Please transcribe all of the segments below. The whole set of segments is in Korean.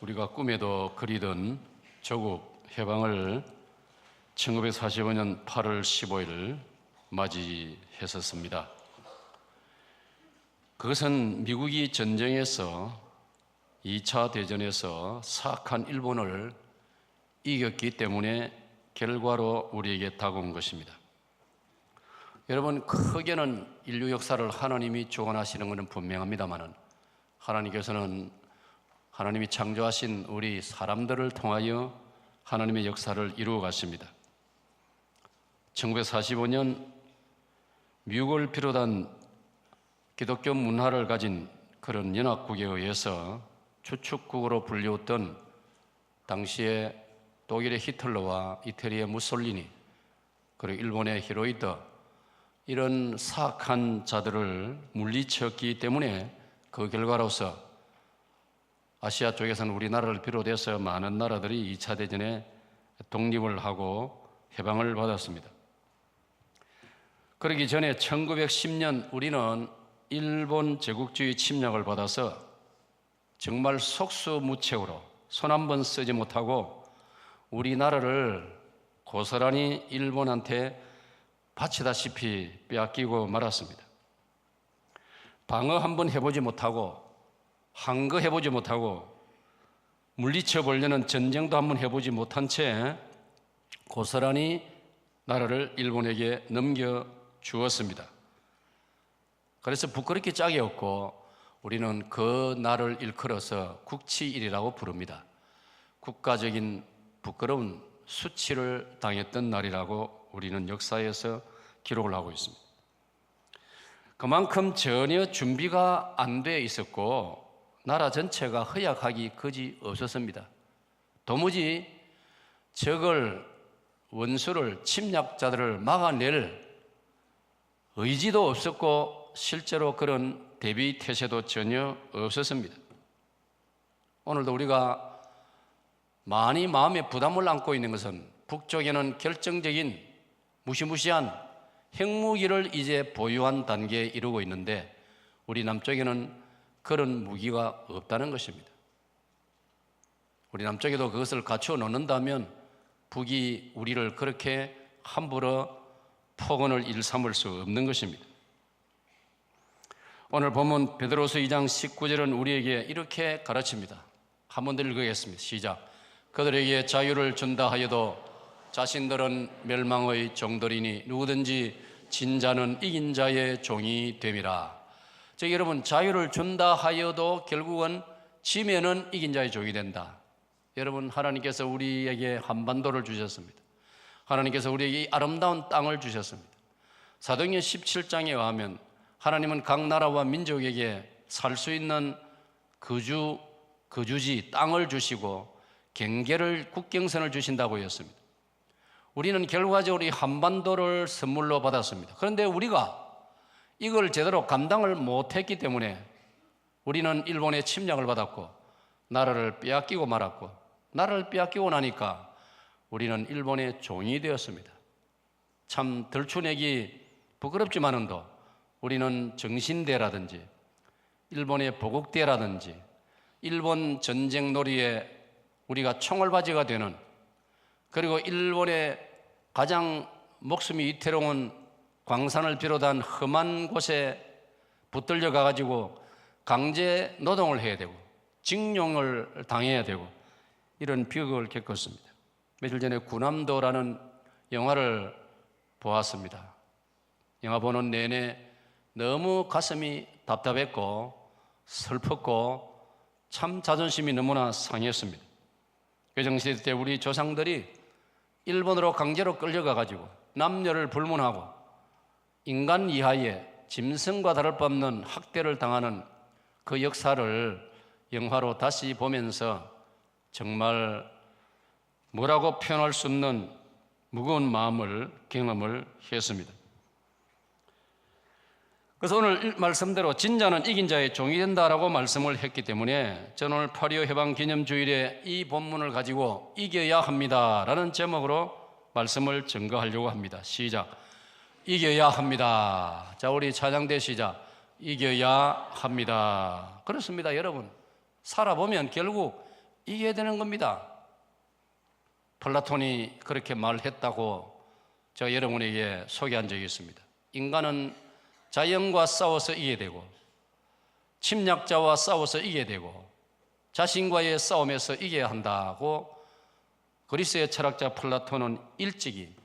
우리가 꿈에도 그리던 조국 해방을 1945년 8월 15일 맞이했었습니다. 그것은 미국이 전쟁에서 2차 대전에서 사악한 일본을 이겼기 때문에 결과로 우리에게 다가온 것입니다. 여러분, 크게는 인류 역사를 하나님이 주관하시는 것은 분명합니다만 하나님께서는 하나님이 창조하신 우리 사람들을 통하여 하나님의 역사를 이루어 가십니다. 1945년 미국을 비롯한 기독교 문화를 가진 그런 연합국에 의해서 주축국으로 불리웠던 당시에 독일의 히틀러와 이태리의 무솔리니 그리고 일본의 히로히토, 이런 사악한 자들을 물리쳤기 때문에 그 결과로서 아시아 쪽에서는 우리나라를 비롯해서 많은 나라들이 2차 대전에 독립을 하고 해방을 받았습니다. 그러기 전에 1910년 우리는 일본 제국주의 침략을 받아서 정말 속수무책으로 손 한 번 쓰지 못하고 우리나라를 고스란히 일본한테 바치다시피 빼앗기고 말았습니다. 방어 한 번 해보지 못하고 항거해보지 못하고 물리쳐 보려는 전쟁도 한번 해보지 못한 채 고스란히 나라를 일본에게 넘겨주었습니다. 그래서 부끄럽게 짝이 없고 우리는 그 날을 일컬어서 국치일이라고 부릅니다. 국가적인 부끄러운 수치를 당했던 날이라고 우리는 역사에서 기록을 하고 있습니다. 그만큼 전혀 준비가 안 돼 있었고 나라 전체가 허약하기 그지 없었습니다. 도무지 적을, 원수를, 침략자들을 막아낼 의지도 없었고 실제로 그런 대비 태세도 전혀 없었습니다. 오늘도 우리가 많이 마음에 부담을 안고 있는 것은 북쪽에는 결정적인 무시무시한 핵무기를 이제 보유한 단계에 이르고 있는데 우리 남쪽에는 그런 무기가 없다는 것입니다. 우리 남쪽에도 그것을 갖추어 놓는다면 북이 우리를 그렇게 함부로 폭언을 일삼을 수 없는 것입니다. 오늘 본문 베드로서 2장 19절은 우리에게 이렇게 가르칩니다. 한 번 더 읽겠습니다. 시작. 그들에게 자유를 준다 하여도 자신들은 멸망의 종들이니 누구든지 진 자는 이긴 자의 종이 됨이라. 즉 여러분, 자유를 준다 하여도 결국은 지면은 이긴 자의 종이 된다. 여러분, 하나님께서 우리에게 한반도를 주셨습니다. 하나님께서 우리에게 이 아름다운 땅을 주셨습니다. 사도행전 17장에 의하면 하나님은 각 나라와 민족에게 살 수 있는 거주지, 땅을 주시고 경계를, 국경선을 주신다고 했습니다. 우리는 결과적으로 이 한반도를 선물로 받았습니다. 그런데 우리가 이걸 제대로 감당을 못했기 때문에 우리는 일본의 침략을 받았고 나라를 빼앗기고 말았고, 나라를 빼앗기고 나니까 우리는 일본의 종이 되었습니다. 참 들추내기 부끄럽지만은도 우리는 정신대라든지 일본의 보국대라든지 일본 전쟁놀이에 우리가 총알바지가 되는, 그리고 일본의 가장 목숨이 위태로운 광산을 비롯한 험한 곳에 붙들려 가가지고 강제 노동을 해야 되고 징용을 당해야 되고 이런 비극을 겪었습니다. 며칠 전에 군함도라는 영화를 보았습니다. 영화 보는 내내 너무 가슴이 답답했고 슬펐고 참 자존심이 너무나 상했습니다. 괴정시대 때 우리 조상들이 일본으로 강제로 끌려가가지고 남녀를 불문하고 인간 이하의 짐승과 다를 바 없는 학대를 당하는 그 역사를 영화로 다시 보면서 정말 뭐라고 표현할 수 없는 무거운 마음을 경험을 했습니다. 그래서 오늘 말씀대로 진자는 이긴 자의 종이 된다라고 말씀을 했기 때문에 저는 오늘 8.25 해방기념주일에 이 본문을 가지고 이겨야 합니다라는 제목으로 말씀을 증거하려고 합니다. 시작. 이겨야 합니다. 자, 우리 찬양대 시작. 이겨야 합니다. 그렇습니다, 여러분. 살아보면 결국 이겨야 되는 겁니다. 플라톤이 그렇게 말했다고 제가 여러분에게 소개한 적이 있습니다. 인간은 자연과 싸워서 이겨야 되고, 침략자와 싸워서 이겨야 되고, 자신과의 싸움에서 이겨야 한다고 그리스의 철학자 플라톤은 일찍이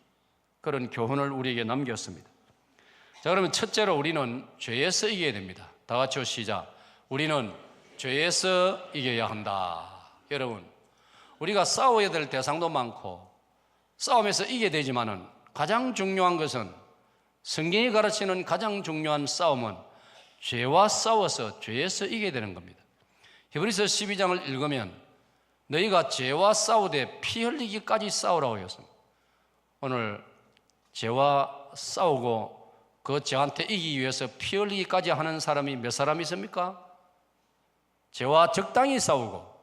그런 교훈을 우리에게 남겼습니다. 자, 그러면 첫째로 우리는 죄에서 이겨야 됩니다. 다 같이 시작. 우리는 죄에서 이겨야 한다. 여러분, 우리가 싸워야 될 대상도 많고 싸움에서 이겨야 되지만은 가장 중요한 것은, 성경이 가르치는 가장 중요한 싸움은 죄와 싸워서 죄에서 이겨야 되는 겁니다. 히브리서 12장을 읽으면 너희가 죄와 싸우되 피 흘리기까지 싸우라고 했습니다. 오늘 죄와 싸우고 그 죄한테 이기기 위해서 피 흘리기까지 하는 사람이 몇 사람 있습니까? 죄와 적당히 싸우고,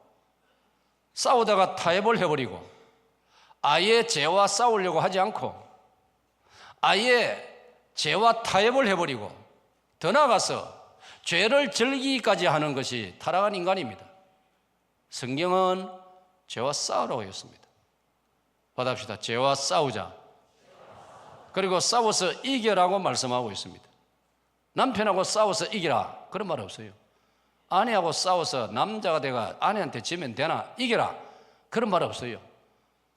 싸우다가 타협을 해버리고, 아예 죄와 싸우려고 하지 않고 아예 죄와 타협을 해버리고, 더 나아가서 죄를 즐기기까지 하는 것이 타락한 인간입니다. 성경은 죄와 싸우라고 했습니다. 받아봅시다. 죄와 싸우자. 그리고 싸워서 이겨라고 말씀하고 있습니다. 남편하고 싸워서 이기라, 그런 말 없어요. 아내하고 싸워서 남자가 내가 아내한테 지면 되나, 이겨라, 그런 말 없어요.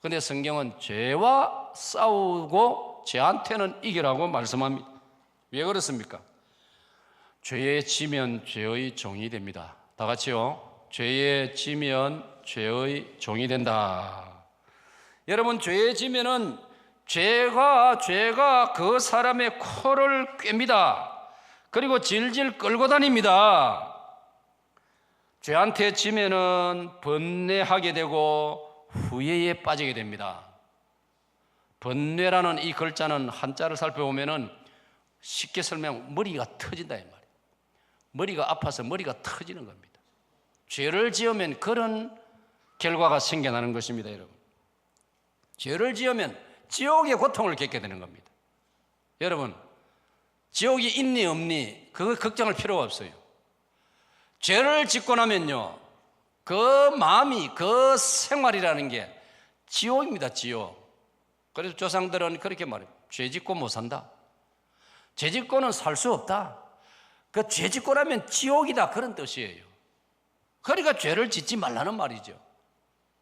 그런데 성경은 죄와 싸우고 죄한테는 이기라고 말씀합니다. 왜 그렇습니까? 죄에 지면 죄의 종이 됩니다. 다 같이요. 죄에 지면 죄의 종이 된다. 여러분, 죄에 지면은 죄가 그 사람의 코를 꿰입니다. 그리고 질질 끌고 다닙니다. 죄한테 지면은 번뇌하게 되고 후회에 빠지게 됩니다. 번뇌라는 이 글자는 한자를 살펴보면은 쉽게 설명, 머리가 터진다 이 말이에요. 머리가 아파서 머리가 터지는 겁니다. 죄를 지으면 그런 결과가 생겨나는 것입니다, 여러분. 죄를 지으면 지옥의 고통을 겪게 되는 겁니다. 여러분, 지옥이 있니 없니 그거 걱정할 필요가 없어요. 죄를 짓고 나면요, 그 마음이, 그 생활이라는 게 지옥입니다, 지옥. 그래서 조상들은 그렇게 말해요. 죄 짓고 못 산다. 죄 짓고는 살 수 없다. 그 죄 짓고 나면 지옥이다, 그런 뜻이에요. 그러니까 죄를 짓지 말라는 말이죠.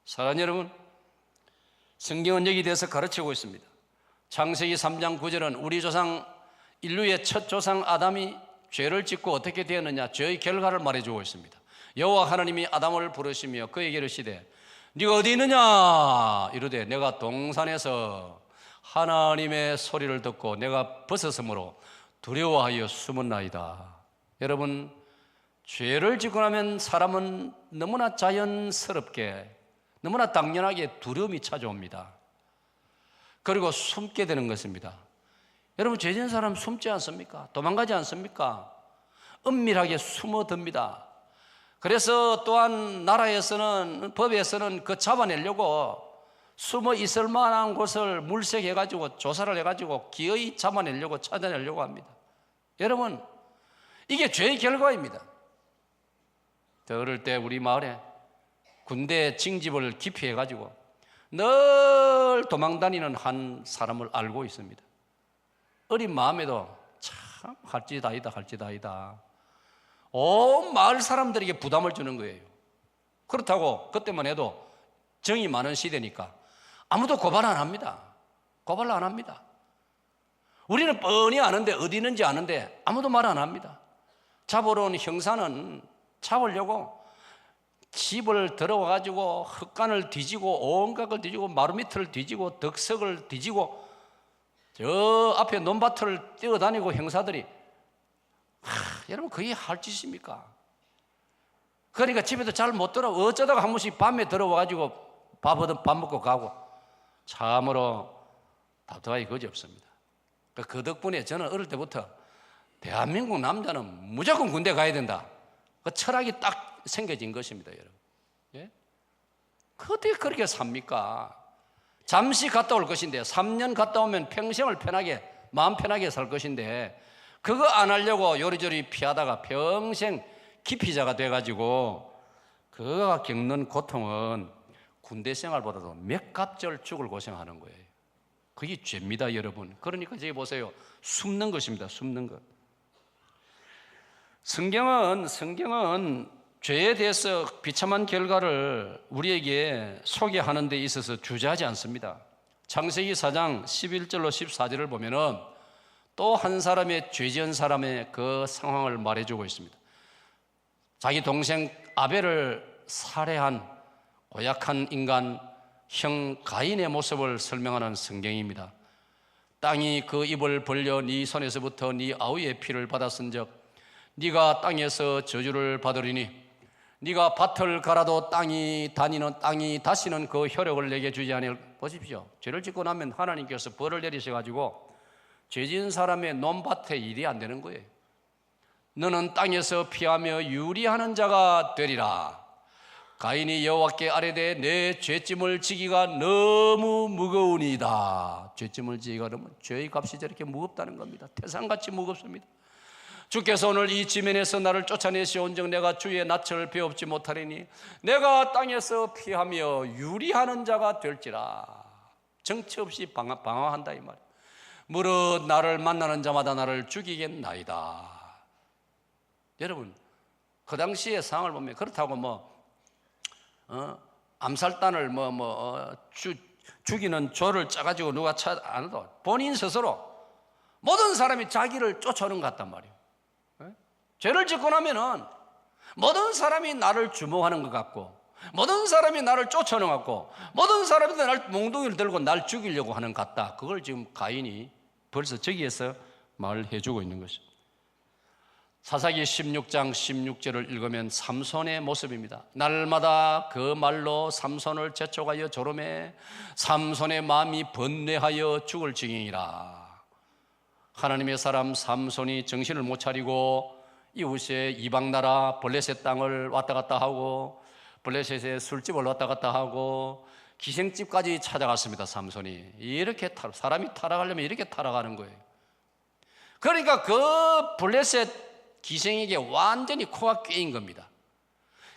사랑하는 여러분, 성경은 여기에 대해서 가르치고 있습니다. 창세기 3장 9절은 우리 조상, 인류의 첫 조상 아담이 죄를 짓고 어떻게 되었느냐, 죄의 결과를 말해주고 있습니다. 여호와 하나님이 아담을 부르시며 그에게 이르시되 네가 어디 있느냐 이르되 내가 동산에서 하나님의 소리를 듣고 내가 벗었으므로 두려워하여 숨었나이다. 여러분, 죄를 짓고 나면 사람은 너무나 자연스럽게, 너무나 당연하게 두려움이 찾아옵니다. 그리고 숨게 되는 것입니다. 여러분, 죄 지은 사람 숨지 않습니까? 도망가지 않습니까? 은밀하게 숨어듭니다. 그래서 또한 나라에서는, 법에서는 그 잡아내려고 숨어 있을 만한 곳을 물색해가지고 조사를 해가지고 기어이 잡아내려고, 찾아내려고 합니다. 여러분, 이게 죄의 결과입니다. 저 어릴 때 우리 마을에 군대 징집을 기피해가지고 늘 도망다니는 한 사람을 알고 있습니다. 어린 마음에도 참 할지다이다. 온 마을 사람들에게 부담을 주는 거예요. 그렇다고 그때만 해도 정이 많은 시대니까 아무도 고발 안 합니다. 고발 안 합니다. 우리는 뻔히 아는데, 어디 있는지 아는데 아무도 말 안 합니다. 잡으러 온 형사는 잡으려고 집을 들어와가지고 흙간을 뒤지고 온갖 걸 뒤지고 마루밑을 뒤지고 덕석을 뒤지고 저 앞에 논밭을 뛰어다니고 형사들이, 여러분, 그게 할 짓입니까? 그러니까 집에도 잘 못 들어. 어쩌다가 한 번씩 밤에 들어와가지고 밥 먹고 가고, 참으로 답답하기 그지없습니다. 그 덕분에 저는 어릴 때부터 대한민국 남자는 무조건 군대 가야 된다, 그 철학이 딱 생겨진 것입니다, 여러분. 예? 어떻게 그렇게 삽니까? 잠시 갔다 올 것인데, 3년 갔다 오면 평생을 편하게, 마음 편하게 살 것인데, 그거 안 하려고 요리조리 피하다가 평생 기피자가 돼가지고 그가 겪는 고통은 군대 생활보다도 몇 갑절 죽을 고생하는 거예요. 그게 죄입니다, 여러분. 그러니까 저기 보세요. 숨는 것입니다. 숨는 것. 성경은 죄에 대해서 비참한 결과를 우리에게 소개하는 데 있어서 주저하지 않습니다. 창세기 4장 11절로 14절을 보면은 또 한 사람의 죄 지은 사람의 그 상황을 말해주고 있습니다. 자기 동생 아벨을 살해한 고약한 인간 형 가인의 모습을 설명하는 성경입니다. 땅이 그 입을 벌려 네 손에서부터 네 아우의 피를 받았은즉 네가 땅에서 저주를 받으리니 네가 밭을 갈아도 땅이 다시는 그 효력을 내게 주지 아니할. 보십시오. 죄를 짓고 나면 하나님께서 벌을 내리셔가지고 죄 지은 사람의 논밭에 일이 안 되는 거예요. 너는 땅에서 피하며 유리하는 자가 되리라. 가인이 여호와께 아뢰되 내 죄짐을 지기가 너무 무거우니이다. 죄짐을 지기가 너무, 죄의 값이 저렇게 무겁다는 겁니다. 태산같이 무겁습니다. 주께서 오늘 이 지면에서 나를 쫓아내시온즉 내가 주의 낯을 배웁지 못하리니 내가 땅에서 피하며 유리하는 자가 될지라. 정처 없이 방황한다 이 말이에요. 무릇 나를 만나는 자마다 나를 죽이겠나이다. 여러분, 그 당시의 상황을 보면 그렇다고 암살단을 죽이는 조를 짜가지고 누가 안 해도 본인 스스로 모든 사람이 자기를 쫓아오는 것 같단 말이에요. 죄를 짓고 나면은 모든 사람이 나를 주목하는 것 같고 모든 사람이 나를 쫓아오는 것 같고 모든 사람이 날 몽둥이를 들고 날 죽이려고 하는 것 같다. 그걸 지금 가인이 벌써 저기에서 말해주고 있는 것입니다. 사사기 16장 16절을 읽으면 삼손의 모습입니다. 날마다 그 말로 삼손을 재촉하여 조름해 삼손의 마음이 번뇌하여 죽을 지경이라. 하나님의 사람 삼손이 정신을 못 차리고 이웃의 이방나라 블레셋 땅을 왔다 갔다 하고 블레셋의 술집을 왔다 갔다 하고 기생집까지 찾아갔습니다. 삼손이 이렇게 사람이 타락하려면 이렇게 타락하는 거예요. 그러니까 그 블레셋 기생에게 완전히 코가 꿰인 겁니다.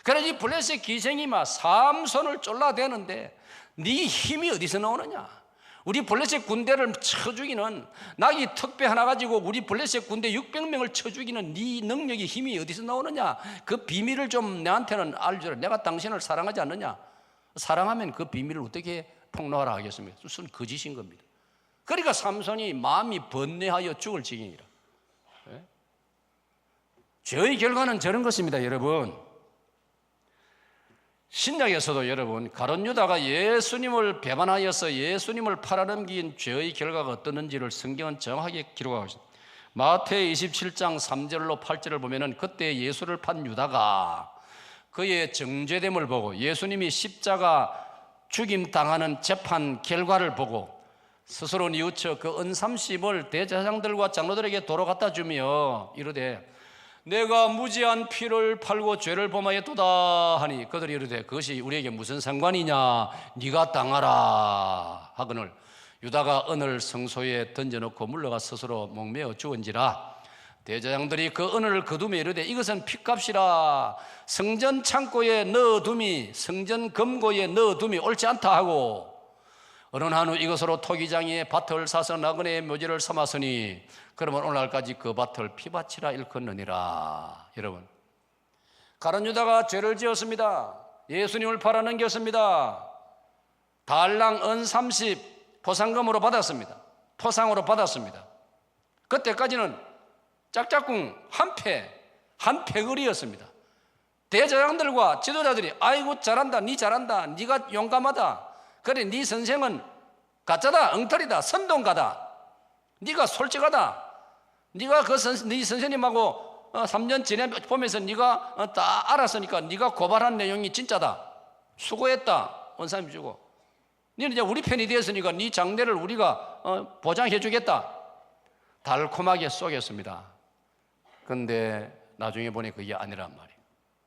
그래서 이 블레셋 기생이 막 삼손을 쫄라대는데 네 힘이 어디서 나오느냐? 우리 블레셋 군대를 쳐 죽이는 나귀 턱배 하나 가지고 우리 블레셋 군대 600명을 쳐 죽이는 네 능력이 힘이 어디서 나오느냐? 그 비밀을 좀 내한테는 알려줘라. 내가 당신을 사랑하지 않느냐? 사랑하면 그 비밀을 어떻게 폭로하라 하겠습니까? 순 거짓인 겁니다. 그러니까 삼손이 마음이 번뇌하여 죽을 지경이라. 죄의 결과는 저런 것입니다, 여러분. 신약에서도 여러분 가룟 유다가 예수님을 배반하여서 예수님을 팔아넘긴 죄의 결과가 어떠는지를 성경은 정확하게 기록하고 있습니다. 마태의 27장 3절로 8절을 보면은 그때 예수를 판 유다가 그의 정죄됨을 보고 예수님이 십자가 죽임 당하는 재판 결과를 보고 스스로 뉘우쳐 그 은삼십을 대제사장들과 장로들에게 도로 갖다 주며 이르되 내가 무지한 피를 팔고 죄를 범하였도다 하니 그들이 이르되 그것이 우리에게 무슨 상관이냐 네가 당하라 하거늘 유다가 은을 성소에 던져놓고 물러가 스스로 목매어 죽은지라. 대제사장들이 그 은을 거두며 이르되 이것은 핏값이라 성전 창고에 넣어둠이 성전 금고에 넣어둠이 옳지 않다 하고 어느 한 후 이것으로 토기장에 밭을 사서 나그네의 묘지를 삼았으니 그러면 오늘날까지 그 밭을 피밭이라 일컫느니라. 여러분, 가룟 유다가 죄를 지었습니다. 예수님을 팔아넘겼습니다. 달랑 은 30 포상금으로 받았습니다. 포상으로 받았습니다. 그때까지는 짝짝꿍 한 패거리였습니다. 대제사장들과 지도자들이 아이고 잘한다, 니 잘한다, 니가 용감하다, 그래 네 선생은 가짜다, 엉터리다, 선동가다, 네가 솔직하다, 네가 네 선생님하고 3년 지내보면서 네가 다 알았으니까 네가 고발한 내용이 진짜다, 수고했다, 원사님 주고 너는 이제 우리 편이 되었으니까 네 장래를 우리가 보장해 주겠다. 달콤하게 쏘겠습니다. 그런데 나중에 보니 그게 아니란 말이에요.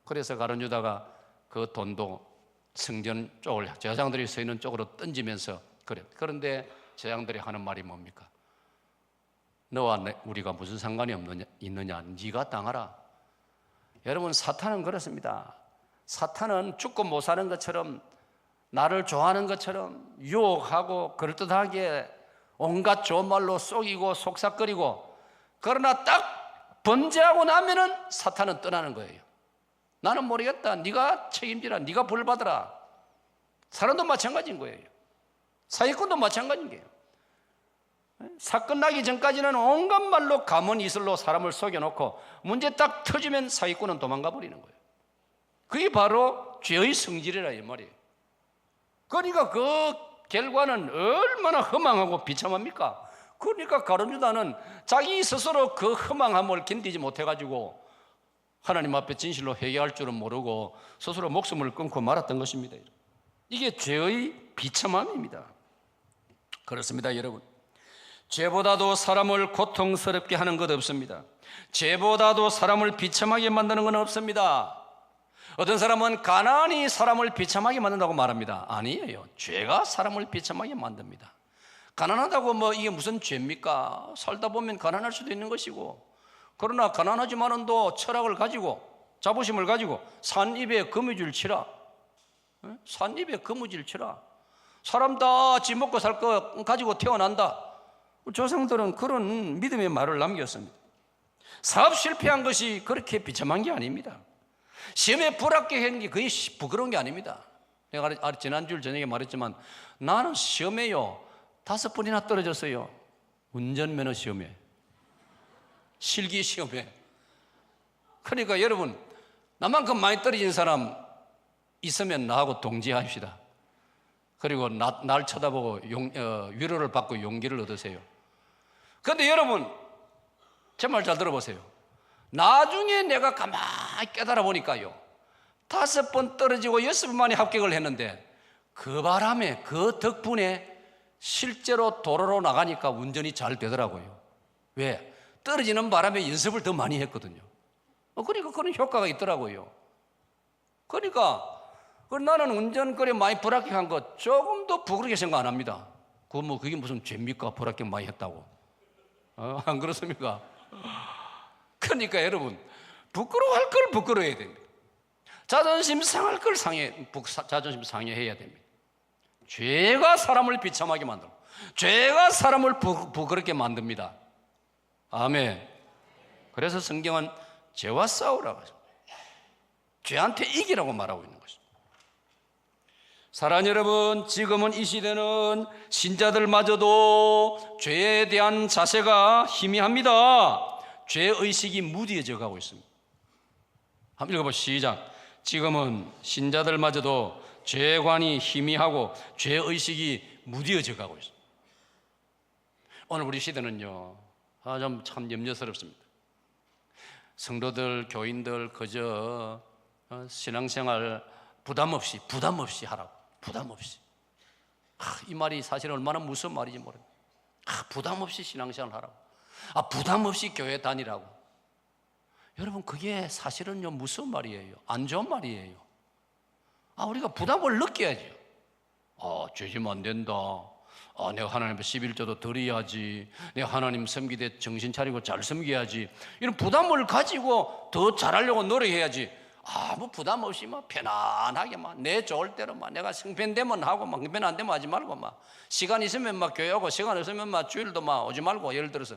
그래서 가룟 유다가 그 돈도 성전 쪽을 제사장들이 서 있는 쪽으로 던지면서 그래. 그런데 제사장들이 하는 말이 뭡니까? 너와 우리가 무슨 상관이 있느냐? 네가 당하라. 여러분, 사탄은 그렇습니다. 사탄은 죽고 못 사는 것처럼, 나를 좋아하는 것처럼 유혹하고 그럴듯하게 온갖 좋은 말로 속이고 속삭거리고, 그러나 딱 번제하고 나면은 사탄은 떠나는 거예요. 나는 모르겠다, 네가 책임지라, 네가 벌 받으라. 사람도 마찬가지인 거예요. 사기꾼도 마찬가지인 거예요. 사건 나기 전까지는 온갖 말로 가문이슬로 사람을 속여놓고 문제 딱 터지면 사기꾼은 도망가 버리는 거예요. 그게 바로 죄의 성질이라 이 말이에요. 그러니까 그 결과는 얼마나 허망하고 비참합니까? 그러니까 가룟 유다는 자기 스스로 그 허망함을 견디지 못해가지고 하나님 앞에 진실로 회개할 줄은 모르고 스스로 목숨을 끊고 말았던 것입니다. 이게 죄의 비참함입니다. 그렇습니다, 여러분. 죄보다도 사람을 고통스럽게 하는 것 없습니다. 죄보다도 사람을 비참하게 만드는 건 없습니다. 어떤 사람은 가난이 사람을 비참하게 만든다고 말합니다. 아니에요. 죄가 사람을 비참하게 만듭니다. 가난하다고 뭐 이게 무슨 죄입니까? 살다 보면 가난할 수도 있는 것이고, 그러나 가난하지만은 또 철학을 가지고 자부심을 가지고 산입에 거미줄 치라. 산입에 거미줄 치라. 사람 다 지 먹고 살 거 가지고 태어난다. 조상들은 그런 믿음의 말을 남겼습니다. 사업 실패한 것이 그렇게 비참한 게 아닙니다. 시험에 불합격한 게 거의 부끄러운 게 아닙니다. 내가 지난주 저녁에 말했지만 나는 시험에요 5번이나 떨어졌어요. 운전면허 시험에, 실기 시험에. 그러니까 여러분, 나만큼 많이 떨어진 사람 있으면 나하고 동지합시다. 그리고 날 쳐다보고 위로를 받고 용기를 얻으세요. 그런데 여러분, 제 말 잘 들어보세요. 나중에 내가 가만히 깨달아 보니까요, 5번 떨어지고 6번 만에 합격을 했는데 그 바람에, 그 덕분에 실제로 도로로 나가니까 운전이 잘 되더라고요. 왜? 떨어지는 바람에 연습을 더 많이 했거든요. 그러니까 그런 효과가 있더라고요. 그러니까 나는 운전거리 많이 불합격한 거 조금도 부끄럽게 생각 안 합니다. 그게 무슨 죄입니까? 불합격 많이 했다고. 안 그렇습니까? 그러니까 여러분, 부끄러워할 걸 부끄러워해야 됩니다. 자존심 상할 걸 자존심 상해해야 됩니다. 죄가 사람을 비참하게 만들고 죄가 사람을 부끄럽게 만듭니다. 아멘. 그래서 성경은 죄와 싸우라고 하죠. 죄한테 이기라고 말하고 있는 것입니다. 사랑하는 여러분, 지금은 이 시대는 신자들마저도 죄에 대한 자세가 희미합니다. 죄의식이 무디어져 가고 있습니다. 한번 읽어보시죠. 시작. 지금은 신자들마저도 죄관이 희미하고 죄의식이 무디어져 가고 있습니다. 오늘 우리 시대는요, 참 염려스럽습니다. 성도들, 교인들 그저 신앙생활 부담 없이 하라고. 부담 없이. 이 말이 사실 얼마나 무서운 말인지 모릅니다. 부담 없이 신앙생활 하라고. 부담 없이 교회 다니라고. 여러분, 그게 사실은요 무서운 말이에요. 안 좋은 말이에요. 우리가 부담을 느껴야죠. 죄지면 안 된다. 내가 하나님 앞에 11조도 드려야지. 내가 하나님 섬기되 정신 차리고 잘 섬겨야지. 이런 부담을 가지고 더 잘하려고 노력해야지. 뭐 부담 없이 편안하게 내 좋을 대로 내가 성편되면 하고 성편 안 되면 하지 말고 시간 있으면 교회 오고 시간 없으면 주일도 오지 말고. 예를 들어서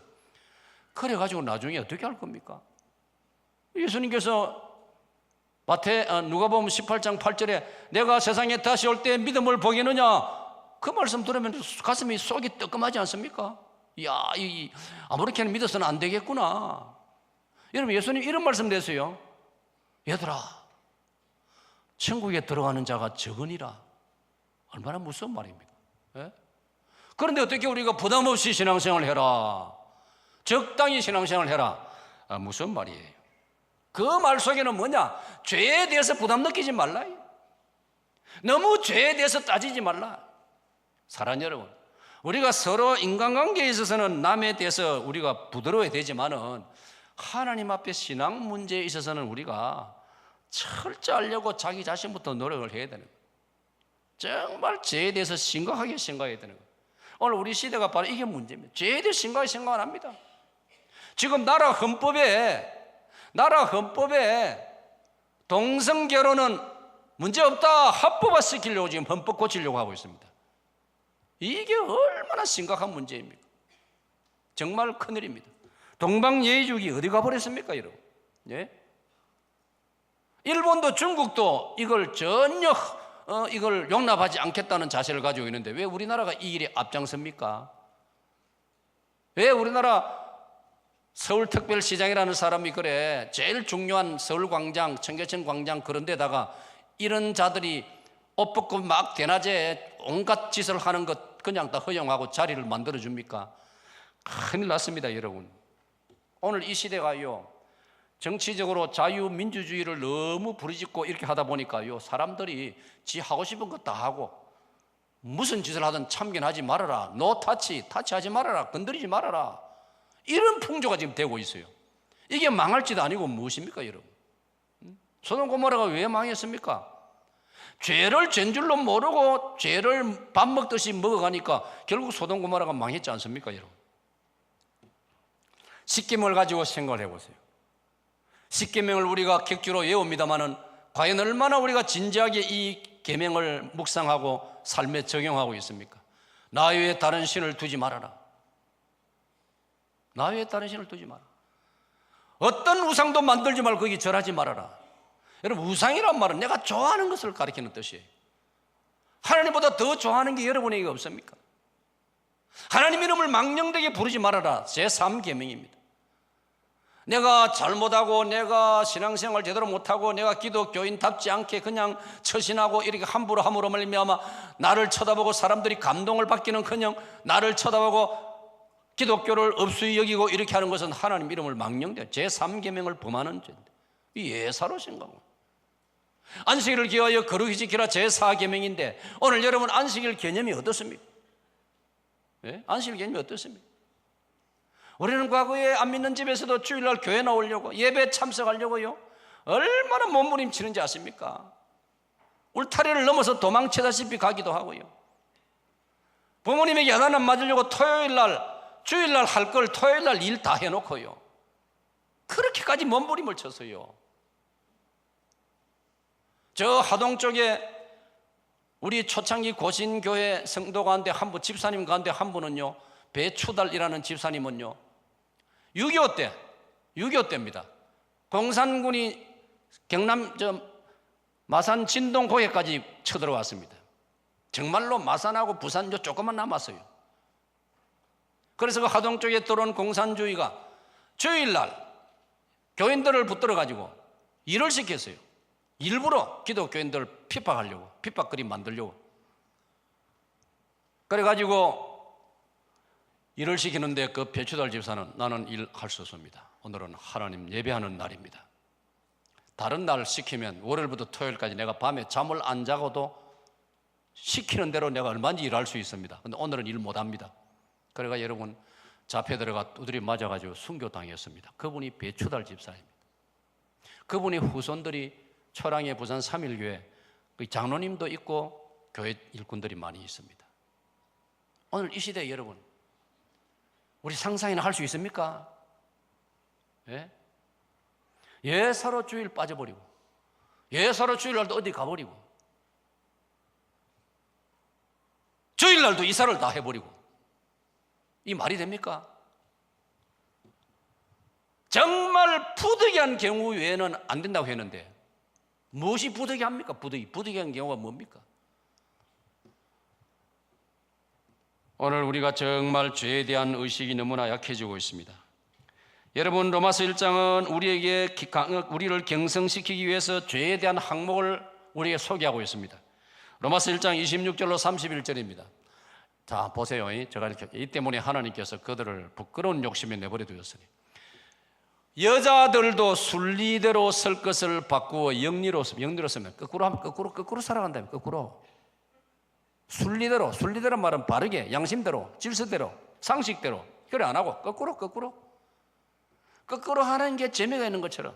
그래가지고 나중에 어떻게 할 겁니까? 예수님께서 누가복음 18장 8절에 내가 세상에 다시 올 때 믿음을 보겠느냐, 그 말씀 들으면 가슴이 속이 뜨끔하지 않습니까? 아무렇게나 믿어서는 안 되겠구나. 여러분, 예수님 이런 말씀 내세요. 얘들아, 천국에 들어가는 자가 적으니라. 얼마나 무서운 말입니까? 예? 그런데 어떻게 우리가 부담 없이 신앙생활을 해라, 적당히 신앙생활을 해라, 무슨 말이에요? 그 말 속에는 뭐냐? 죄에 대해서 부담 느끼지 말라. 너무 죄에 대해서 따지지 말라. 사랑하는 여러분, 우리가 서로 인간관계에 있어서는 남에 대해서 우리가 부드러워야 되지만은 하나님 앞에 신앙 문제에 있어서는 우리가 철저하려고 자기 자신부터 노력을 해야 되는 거예요. 정말 죄에 대해서 심각하게 생각해야 되는 거예요. 오늘 우리 시대가 바로 이게 문제입니다. 죄에 대해서 심각하게 생각 안 합니다. 지금 나라 헌법에 동성 결혼은 문제없다 합법화시키려고 지금 헌법 고치려고 하고 있습니다. 이게 얼마나 심각한 문제입니까? 정말 큰일입니다. 동방예의주의 어디 가버렸습니까, 여러분? 예? 일본도 중국도 이걸 전혀 이걸 용납하지 않겠다는 자세를 가지고 있는데 왜 우리나라가 이 일에 앞장섭니까? 왜 우리나라 서울특별시장이라는 사람이 그래 제일 중요한 서울광장, 청계천 광장 그런 데다가 이런 자들이 옷 벗고 막 대낮에 온갖 짓을 하는 것 그냥 다 허용하고 자리를 만들어줍니까? 큰일 났습니다, 여러분. 오늘 이 시대가요, 정치적으로 자유민주주의를 너무 부르짖고 이렇게 하다 보니까요, 사람들이 지 하고 싶은 것 다 하고 무슨 짓을 하든 참견하지 말아라, 노 타치, 타치하지 말아라, 건드리지 말아라, 이런 풍조가 지금 되고 있어요. 이게 망할지도 아니고 무엇입니까, 여러분? 소돔 고모라가 왜 망했습니까? 죄를 죄인 줄로 모르고 죄를 밥 먹듯이 먹어가니까 결국 소돔 고모라가 망했지 않습니까, 여러분? 십계명을 가지고 생각을 해보세요. 십계명을 우리가 객주로 외웁니다마는 과연 얼마나 우리가 진지하게 이 계명을 묵상하고 삶에 적용하고 있습니까? 나 외에 다른 신을 두지 말아라. 나 외에 다른 신을 두지 마라. 어떤 우상도 만들지 말고 거기 절하지 말아라. 여러분, 우상이란 말은 내가 좋아하는 것을 가리키는 뜻이에요. 하나님보다 더 좋아하는 게 여러분에게 없습니까? 하나님 이름을 망령되게 부르지 말아라. 제3계명입니다. 내가 잘못하고 내가 신앙생활 제대로 못하고 내가 기독교인답지 않게 그냥 처신하고 이렇게 함부로 함으로 말미암아 나를 쳐다보고 사람들이 감동을 받기는커녕 나를 쳐다보고 기독교를 업수히 여기고 이렇게 하는 것은 하나님 이름을 망령되 제3계명을 범하는 죄인데 이 예사로 생각합니다. 안식일을 기하여 거룩히 지키라 제4계명인데 오늘 여러분 안식일 개념이 어떻습니까? 네? 안식일 개념이 어떻습니까? 우리는 과거에 안 믿는 집에서도 주일날 교회 나오려고 예배 참석하려고요 얼마나 몸부림치는지 아십니까? 울타리를 넘어서 도망치다시피 가기도 하고요, 부모님에게 야단을 맞으려고 주일날 할 걸 토요일날 일 다 해놓고요 그렇게까지 몸부림을 쳤어요. 저 하동 쪽에 우리 초창기 고신교회 성도 가운데 한 분, 집사님 가운데 한 분은요, 배추달이라는 집사님은요 6.25 때입니다. 공산군이 경남 마산 진동 고개까지 쳐들어왔습니다. 정말로 마산하고 부산 조금만 남았어요. 그래서 그 하동 쪽에 들어온 공산주의가 주일날 교인들을 붙들어 가지고 일을 시켰어요. 일부러 기독교인들을 핍박하려고, 핍박거리 만들려고. 그래가지고 일을 시키는데 그 배추달 집사는 나는 일할 수 없습니다. 오늘은 하나님 예배하는 날입니다. 다른 날 시키면 월요일부터 토요일까지 내가 밤에 잠을 안 자고도 시키는 대로 내가 얼마든지 일할 수 있습니다. 근데 오늘은 일 못합니다. 그래가 여러분 잡혀 들어가 두드려 맞아가지고 순교당했습니다. 그분이 배추달 집사입니다. 그분이 후손들이 초량의 부산 3.1교회 그 장로님도 있고 교회 일꾼들이 많이 있습니다. 오늘 이 시대에 여러분 우리 상상이나 할 수 있습니까? 예? 예사로 주일 빠져버리고 예사로 주일날도 어디 가버리고 주일날도 이사를 다 해버리고 이 말이 됩니까? 정말 부득이한 경우 외에는 안 된다고 했는데 무엇이 부득이합니까? 부득이한 경우가 뭡니까? 오늘 우리가 정말 죄에 대한 의식이 너무나 약해지고 있습니다. 여러분, 로마서 1장은 우리를 경성시키기 위해서 죄에 대한 항목을 우리에게 소개하고 있습니다. 로마서 1장 26절로 31절입니다. 자, 보세요. 제가 이렇게 이 때문에 하나님께서 그들을 부끄러운 욕심에 내버려 두셨으니 여자들도 순리대로 설 것을 바꾸어 영리로 쓰면 거꾸로 살아간다면 거꾸로 순리대로 말은 바르게 양심대로 질서대로 상식대로 그래 안 하고 거꾸로 하는 게 재미가 있는 것처럼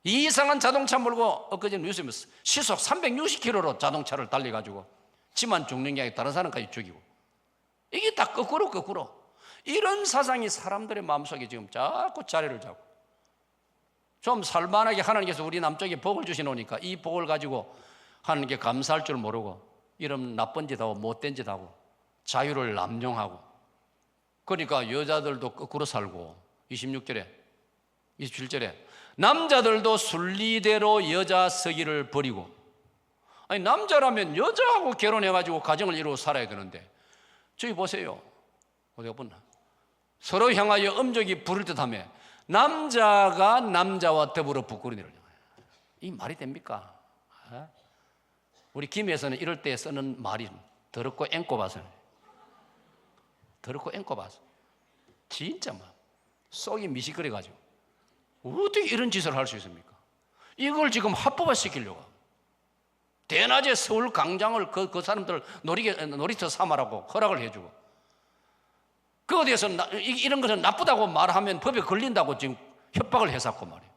이상한 자동차 몰고 엊그제 뉴스에 시속 360km로 자동차를 달려가지고 지만 죽는 게 아니라 다른 사람까지 죽이고 이게 다 거꾸로 이런 사상이 사람들의 마음속에 지금 자꾸 자리를 잡고 좀 살만하게 하나님께서 우리 남쪽에 복을 주시노니까 이 복을 가지고 하나님께 감사할 줄 모르고 이런 나쁜 짓 하고 못된 짓 하고 자유를 남용하고, 그러니까 여자들도 거꾸로 살고 26절에 27절에 남자들도 순리대로 여자 서기를 버리고, 아니 남자라면 여자하고 결혼해가지고 가정을 이루어 살아야 되는데 저기 보세요. 어디가 봤나? 서로 향하여 음족이 부를 듯하며 남자가 남자와 더불어 부끄러니라. 이 말이 됩니까? 우리 김에서는 이럴 때 쓰는 말이 더럽고 앵꼬봐서, 더럽고 앵꼬봐서 진짜 막 속이 미식거려가지고 어떻게 이런 짓을 할 수 있습니까? 이걸 지금 합법화 시키려고 대낮에 서울 광장을 그 사람들 놀이터 삼아라고 허락을 해주고, 그거에 대해서 이런 것은 나쁘다고 말하면 법에 걸린다고 지금 협박을 해놨고 말이에요.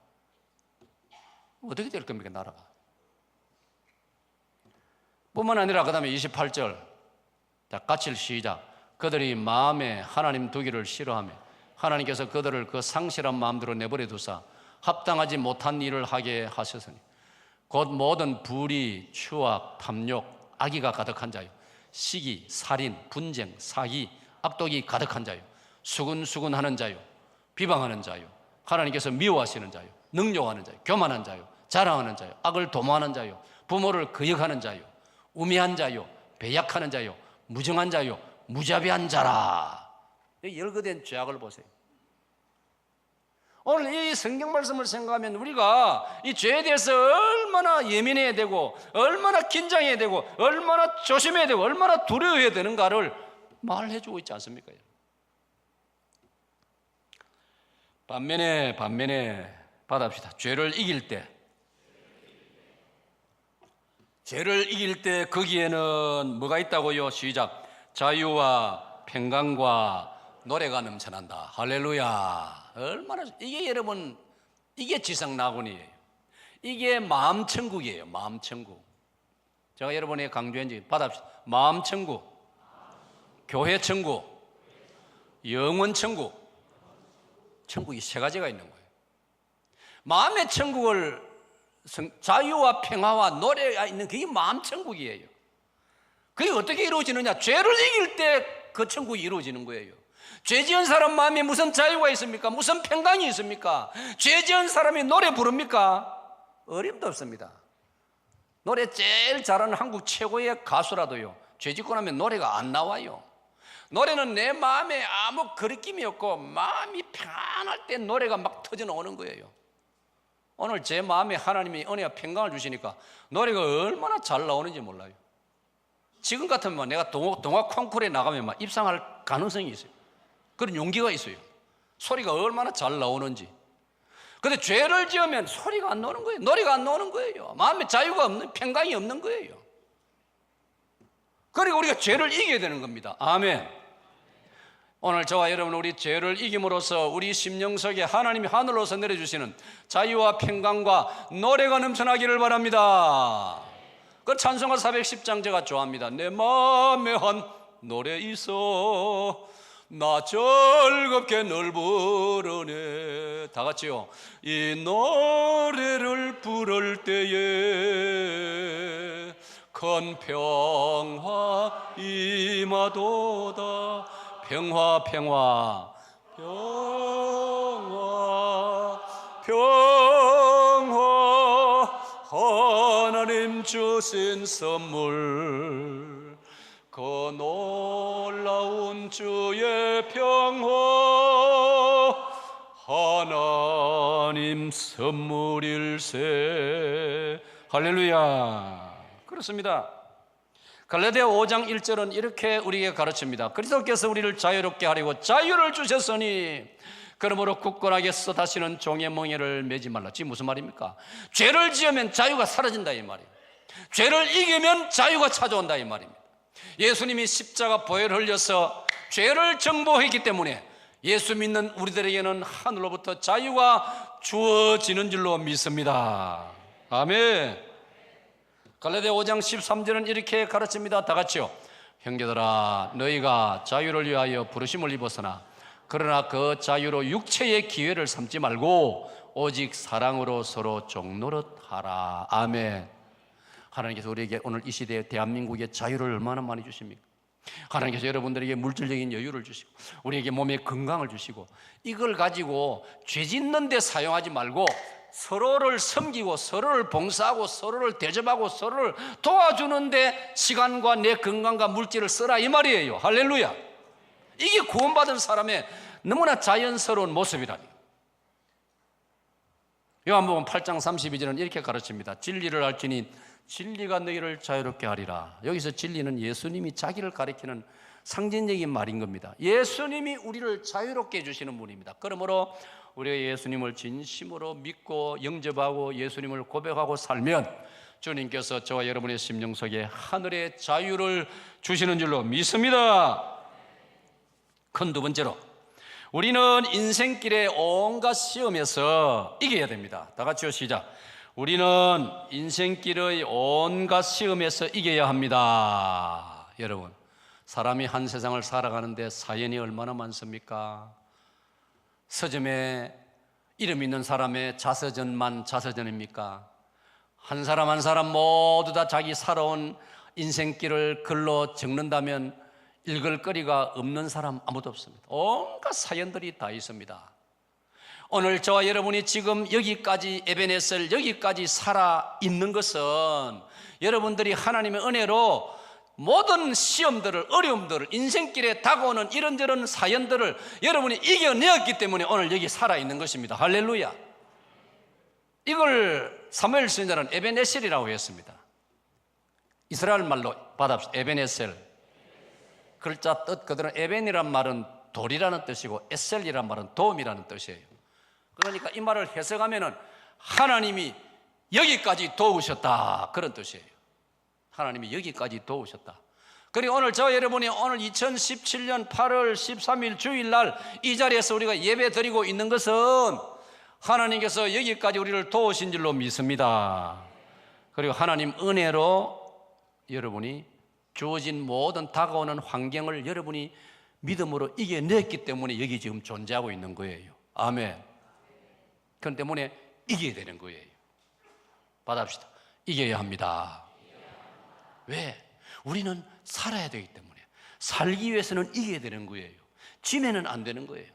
어떻게 될 겁니까 나라가? 뿐만 아니라 그 다음에 28절 같이 시작. 그들이 마음에 하나님 두기를 싫어하며 하나님께서 그들을 그 상실한 마음대로 내버려 두사 합당하지 못한 일을 하게 하셨으니 곧 모든 불의, 추악, 탐욕, 악의가 가득한 자요, 시기, 살인, 분쟁, 사기, 악독이 가득한 자요, 수근수근하는 자요, 비방하는 자요, 하나님께서 미워하시는 자요, 능욕하는 자요, 교만한 자요, 자랑하는 자요, 악을 도모하는 자요, 부모를 거역하는 자요, 우매한 자요, 배약하는 자요, 무정한 자요, 무자비한 자라. 열거된 죄악을 보세요. 오늘 이 성경 말씀을 생각하면 우리가 이 죄에 대해서 얼마나 예민해야 되고 얼마나 긴장해야 되고 얼마나 조심해야 되고 얼마나 두려워해야 되는가를 말해주고 있지 않습니까? 반면에 받아봅시다. 죄를 이길 때 거기에는 뭐가 있다고요? 시작. 자유와 평강과 노래가 넘쳐난다. 할렐루야. 얼마나, 이게 여러분, 이게 지상낙원이에요. 이게 마음천국이에요. 마음천국. 제가 여러분에게 강조한 지 받아봅시다. 마음천국, 교회천국, 영원천국. 천국이 세 가지가 있는 거예요. 마음의 천국을 자유와 평화와 노래가 있는 그게 마음천국이에요. 그게 어떻게 이루어지느냐? 죄를 이길 때 그 천국이 이루어지는 거예요. 죄 지은 사람 마음에 무슨 자유가 있습니까? 무슨 평강이 있습니까? 죄 지은 사람이 노래 부릅니까? 어림도 없습니다. 노래 제일 잘하는 한국 최고의 가수라도요, 죄 짓고 나면 노래가 안 나와요. 노래는 내 마음에 아무 거리낌이 없고 마음이 편안할 때 노래가 막 터져 나오는 거예요. 오늘 제 마음에 하나님이 은혜와 평강을 주시니까 노래가 얼마나 잘 나오는지 몰라요. 지금 같으면 내가 동화 콩쿠르에 나가면 막 입상할 가능성이 있어요. 그런 용기가 있어요. 소리가 얼마나 잘 나오는지. 그런데 죄를 지으면 소리가 안 나오는 거예요. 노래가 안 나오는 거예요. 마음에 자유가 없는, 평강이 없는 거예요. 그러니까 우리가 죄를 이겨야 되는 겁니다. 아멘. 오늘 저와 여러분, 우리 죄를 이김으로써 우리 심령 속에 하나님이 하늘로서 내려주시는 자유와 평강과 노래가 넘쳐나기를 바랍니다. 그 찬송가 410장 제가 좋아합니다. 내 마음에 한 노래 있어 나 즐겁게 널 부르네. 다 같이요. 이 노래를 부를 때에 큰 평화 임하도다. 평화 평화 평화 평화 하나님 주신 선물 그 놀라운 주의 평화 하나님 선물일세. 할렐루야. 그렇습니다. 갈라디아 5장 1절은 이렇게 우리에게 가르칩니다. 그리스도께서 우리를 자유롭게 하려고 자유를 주셨으니 그러므로 굳건하게 서 다시는 종의 멍에를 매지 말라. 지금 무슨 말입니까? 죄를 지으면 자유가 사라진다 이 말이에요. 죄를 이기면 자유가 찾아온다 이 말입니다. 예수님이 십자가 보혈을 흘려서 죄를 정복했기 때문에 예수 믿는 우리들에게는 하늘로부터 자유가 주어지는 줄로 믿습니다. 아멘. 갈라디아 5장 13절은 이렇게 가르칩니다. 다 같이요. 형제들아 너희가 자유를 위하여 부르심을 입었으나 그러나 그 자유로 육체의 기회를 삼지 말고 오직 사랑으로 서로 종노릇하라. 아멘. 하나님께서 우리에게 오늘 이 시대에 대한민국의 자유를 얼마나 많이 주십니까? 하나님께서 여러분들에게 물질적인 여유를 주시고 우리에게 몸의 건강을 주시고 이걸 가지고 죄 짓는 데 사용하지 말고 서로를 섬기고 서로를 봉사하고 서로를 대접하고 서로를 도와주는데 시간과 내 건강과 물질을 써라 이 말이에요. 할렐루야. 이게 구원받은 사람의 너무나 자연스러운 모습이라니. 요한복음 8장 32절은 이렇게 가르칩니다. 진리를 알지니 진리가 너희를 자유롭게 하리라. 여기서 진리는 예수님이 자기를 가리키는 상징적인 말인 겁니다. 예수님이 우리를 자유롭게 해주시는 분입니다. 그러므로 우리가 예수님을 진심으로 믿고 영접하고 예수님을 고백하고 살면 주님께서 저와 여러분의 심령 속에 하늘의 자유를 주시는 줄로 믿습니다. 큰 두 번째로 우리는 인생길의 온갖 시험에서 이겨야 됩니다. 다 같이요 시작. 우리는 인생길의 온갖 시험에서 이겨야 합니다. 여러분, 사람이 한 세상을 살아가는데 사연이 얼마나 많습니까? 서점에 이름 있는 사람의 자서전만 자서전입니까? 한 사람 한 사람 모두 다 자기 살아온 인생길을 글로 적는다면 읽을 거리가 없는 사람 아무도 없습니다. 온갖 사연들이 다 있습니다. 오늘 저와 여러분이 지금 여기까지 에베네셀 여기까지 살아 있는 것은 여러분들이 하나님의 은혜로 모든 시험들을 어려움들을 인생길에 다가오는 이런저런 사연들을 여러분이 이겨내었기 때문에 오늘 여기 살아 있는 것입니다. 할렐루야. 이걸 사무엘 선지자는 에베네셀이라고 했습니다. 이스라엘 말로 받아봅시다. 에베네셀. 글자 뜻 그대로 에벤이란 말은 돌이라는 뜻이고 에셀이란 말은 도움이라는 뜻이에요. 그러니까 이 말을 해석하면은 하나님이 여기까지 도우셨다 그런 뜻이에요. 하나님이 여기까지 도우셨다. 그리고 오늘 저 여러분이 오늘 2017년 8월 13일 주일날 이 자리에서 우리가 예배 드리고 있는 것은 하나님께서 여기까지 우리를 도우신 줄로 믿습니다. 그리고 하나님 은혜로 여러분이 주어진 모든 다가오는 환경을 여러분이 믿음으로 이겨냈기 때문에 여기 지금 존재하고 있는 거예요. 아멘. 그렇기 때문에 이겨야 되는 거예요. 받아봅시다. 이겨야 합니다. 왜? 우리는 살아야 되기 때문에. 살기 위해서는 이겨야 되는 거예요. 지면은 안 되는 거예요.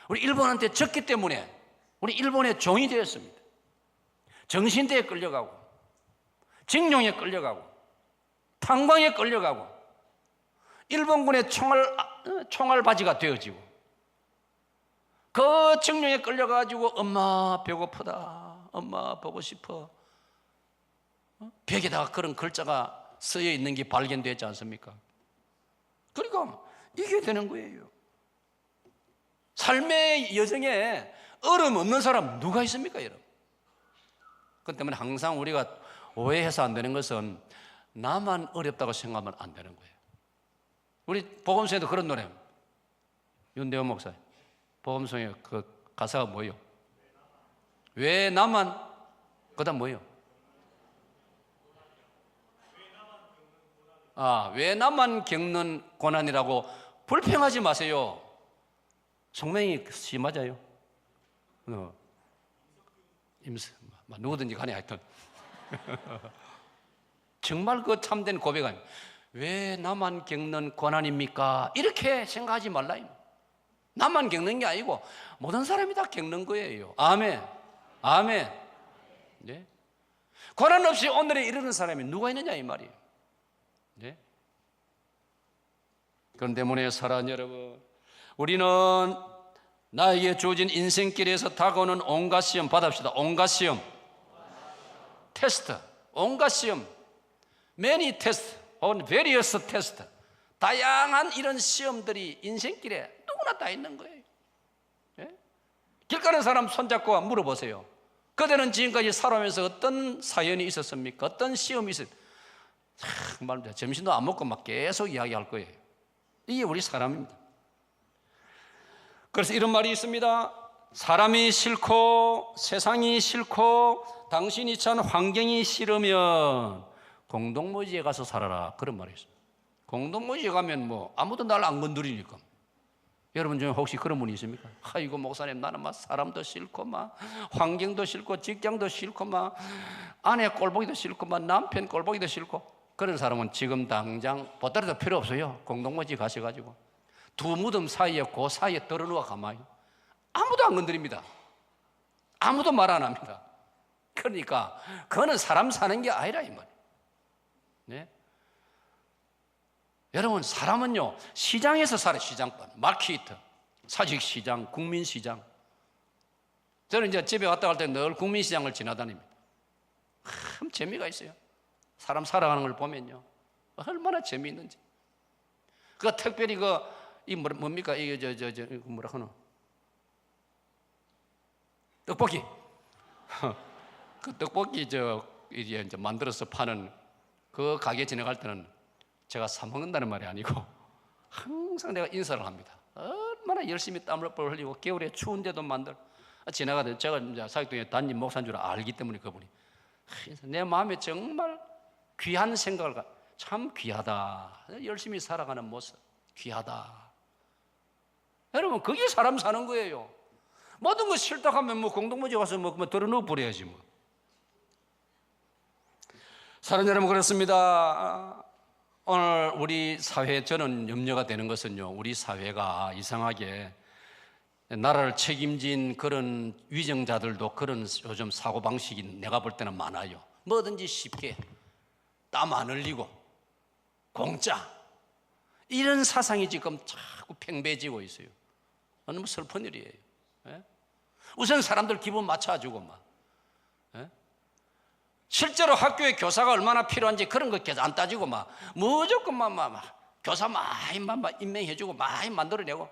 우리 일본한테 졌기 때문에 우리 일본의 종이 되었습니다. 정신대에 끌려가고 징용에 끌려가고 탄광에 끌려가고 일본군의 총알바지가 되어지고 그 징용에 끌려가지고 엄마 배고프다, 엄마 보고 싶어, 벽에다가 그런 글자가 쓰여 있는 게 발견되지 않습니까? 그러니까 이게 되는 거예요. 삶의 여정에 얼음 없는 사람 누가 있습니까, 여러분? 그렇기 때문에 항상 우리가 오해해서 안 되는 것은 나만 어렵다고 생각하면 안 되는 거예요. 우리 복음성에도 그런 노래, 윤대원 목사님 복음성의 그 가사가 뭐예요? 왜 나만, 그 다음 뭐예요? 왜 나만 겪는 고난이라고 불평하지 마세요. 성명이 심하자요. 누구든지 간에 하여튼 정말 그 참된 고백 아니에요. 왜 나만 겪는 고난입니까? 이렇게 생각하지 말라. 나만 겪는 게 아니고 모든 사람이 다 겪는 거예요. 아멘. 아멘. 네? 고난 없이 오늘에 이르는 사람이 누가 있느냐 이 말이에요. 네? 그런 때문에 사랑하는 여러분, 우리는 나에게 주어진 인생길에서 다가오는 온갖 시험 받읍시다. 온갖 시험, 테스트, 온갖 시험, many test, or various test, 다양한 이런 시험들이 인생길에 누구나 다 있는 거예요. 예? 길 가는 사람 손잡고 물어보세요. 그대는 지금까지 살아오면서 어떤 사연이 있었습니까? 어떤 시험이 있었습니까? 정말 점심도 안 먹고 막 계속 이야기할 거예요. 이게 우리 사람입니다. 그래서 이런 말이 있습니다. 사람이 싫고 세상이 싫고 당신이 처한 환경이 싫으면 공동묘지에 가서 살아라, 그런 말이 있습니다. 공동묘지에 가면 뭐 아무도 날 안 건드리니까 여러분 중에 혹시 그런 분이 있습니까? 아이고 목사님, 나는 막 사람도 싫고 막 환경도 싫고 직장도 싫고 막 아내 꼴보기도 싫고 막 남편 꼴보기도 싫고. 그런 사람은 지금 당장 보따리도 필요 없어요. 공동묘지 가셔가지고 두 무덤 사이에 그 사이에 들어누워 가만히 아무도 안 건드립니다. 아무도 말 안 합니다. 그러니까 그거는 사람 사는 게 아니라 이 말이에요. 네? 여러분, 사람은요 시장에서 살아요. 시장판, 마케트, 사직시장, 국민시장. 저는 이제 집에 왔다 갈 때 늘 국민시장을 지나다닙니다. 참 재미가 있어요. 사람 살아가는 걸 보면요 얼마나 재미있는지. 그 특별히 이 뭡니까 이게 뭐라 하노? 떡볶이. 그 떡볶이 이제 만들어서 파는 그 가게 지나갈 때는 제가 사 먹는다는 말이 아니고 항상 내가 인사를 합니다. 얼마나 열심히 땀을 뻘 흘리고 겨울에 추운데도 지나가다 제가 이제 사역동에 담임 목사인 줄 알기 때문에 그분이 내 마음에 정말 귀한 생각을 참 귀하다. 열심히 살아가는 모습 귀하다. 여러분, 그게 사람 사는 거예요. 모든 거 싫다 하면 뭐 공동묘지 가서 뭐 들어놓어 버려야지 뭐. 사랑하는 여러분, 그렇습니다. 오늘 우리 사회, 저는 염려가 되는 것은요 우리 사회가 이상하게 나라를 책임진 그런 위정자들도 그런 요즘 사고방식이 내가 볼 때는 많아요. 뭐든지 쉽게 땀 안 흘리고 공짜 이런 사상이 지금 자꾸 팽배해지고 있어요. 너무 슬픈 일이에요. 예? 우선 사람들 기분 맞춰주고 막. 예? 실제로 학교에 교사가 얼마나 필요한지 그런 거 안 따지고 막 무조건 교사 많이 임명해주고 많이 만들어내고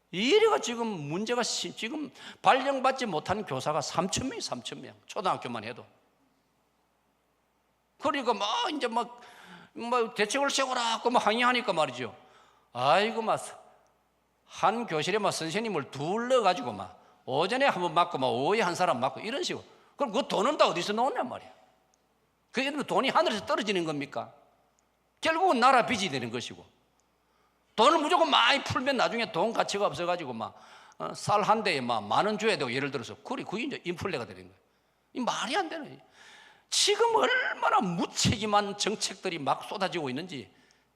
이래가 지금 문제가 지금 발령받지 못한 교사가 3,000명이 3,000명 초등학교만 해도. 그러니까 이제 대책을 세워라 고 항의하니까 말이죠. 아이고 한 교실에 선생님을 둘 넣어가지고 오전에 한 번 맞고 오후에 한 사람 맞고 이런 식으로. 그럼 그 돈은 다 어디서 나오냔 말이야. 그게 돈이 하늘에서 떨어지는 겁니까? 결국은 나라 빚이 되는 것이고, 돈을 무조건 많이 풀면 나중에 돈 가치가 없어가지고 쌀 한 대에 10,000원 줘야 되고, 예를 들어서 그게 이제 인플레가 되는 거예요. 이 말이 안 되는 거예요. 지금 얼마나 무책임한 정책들이 막 쏟아지고 있는지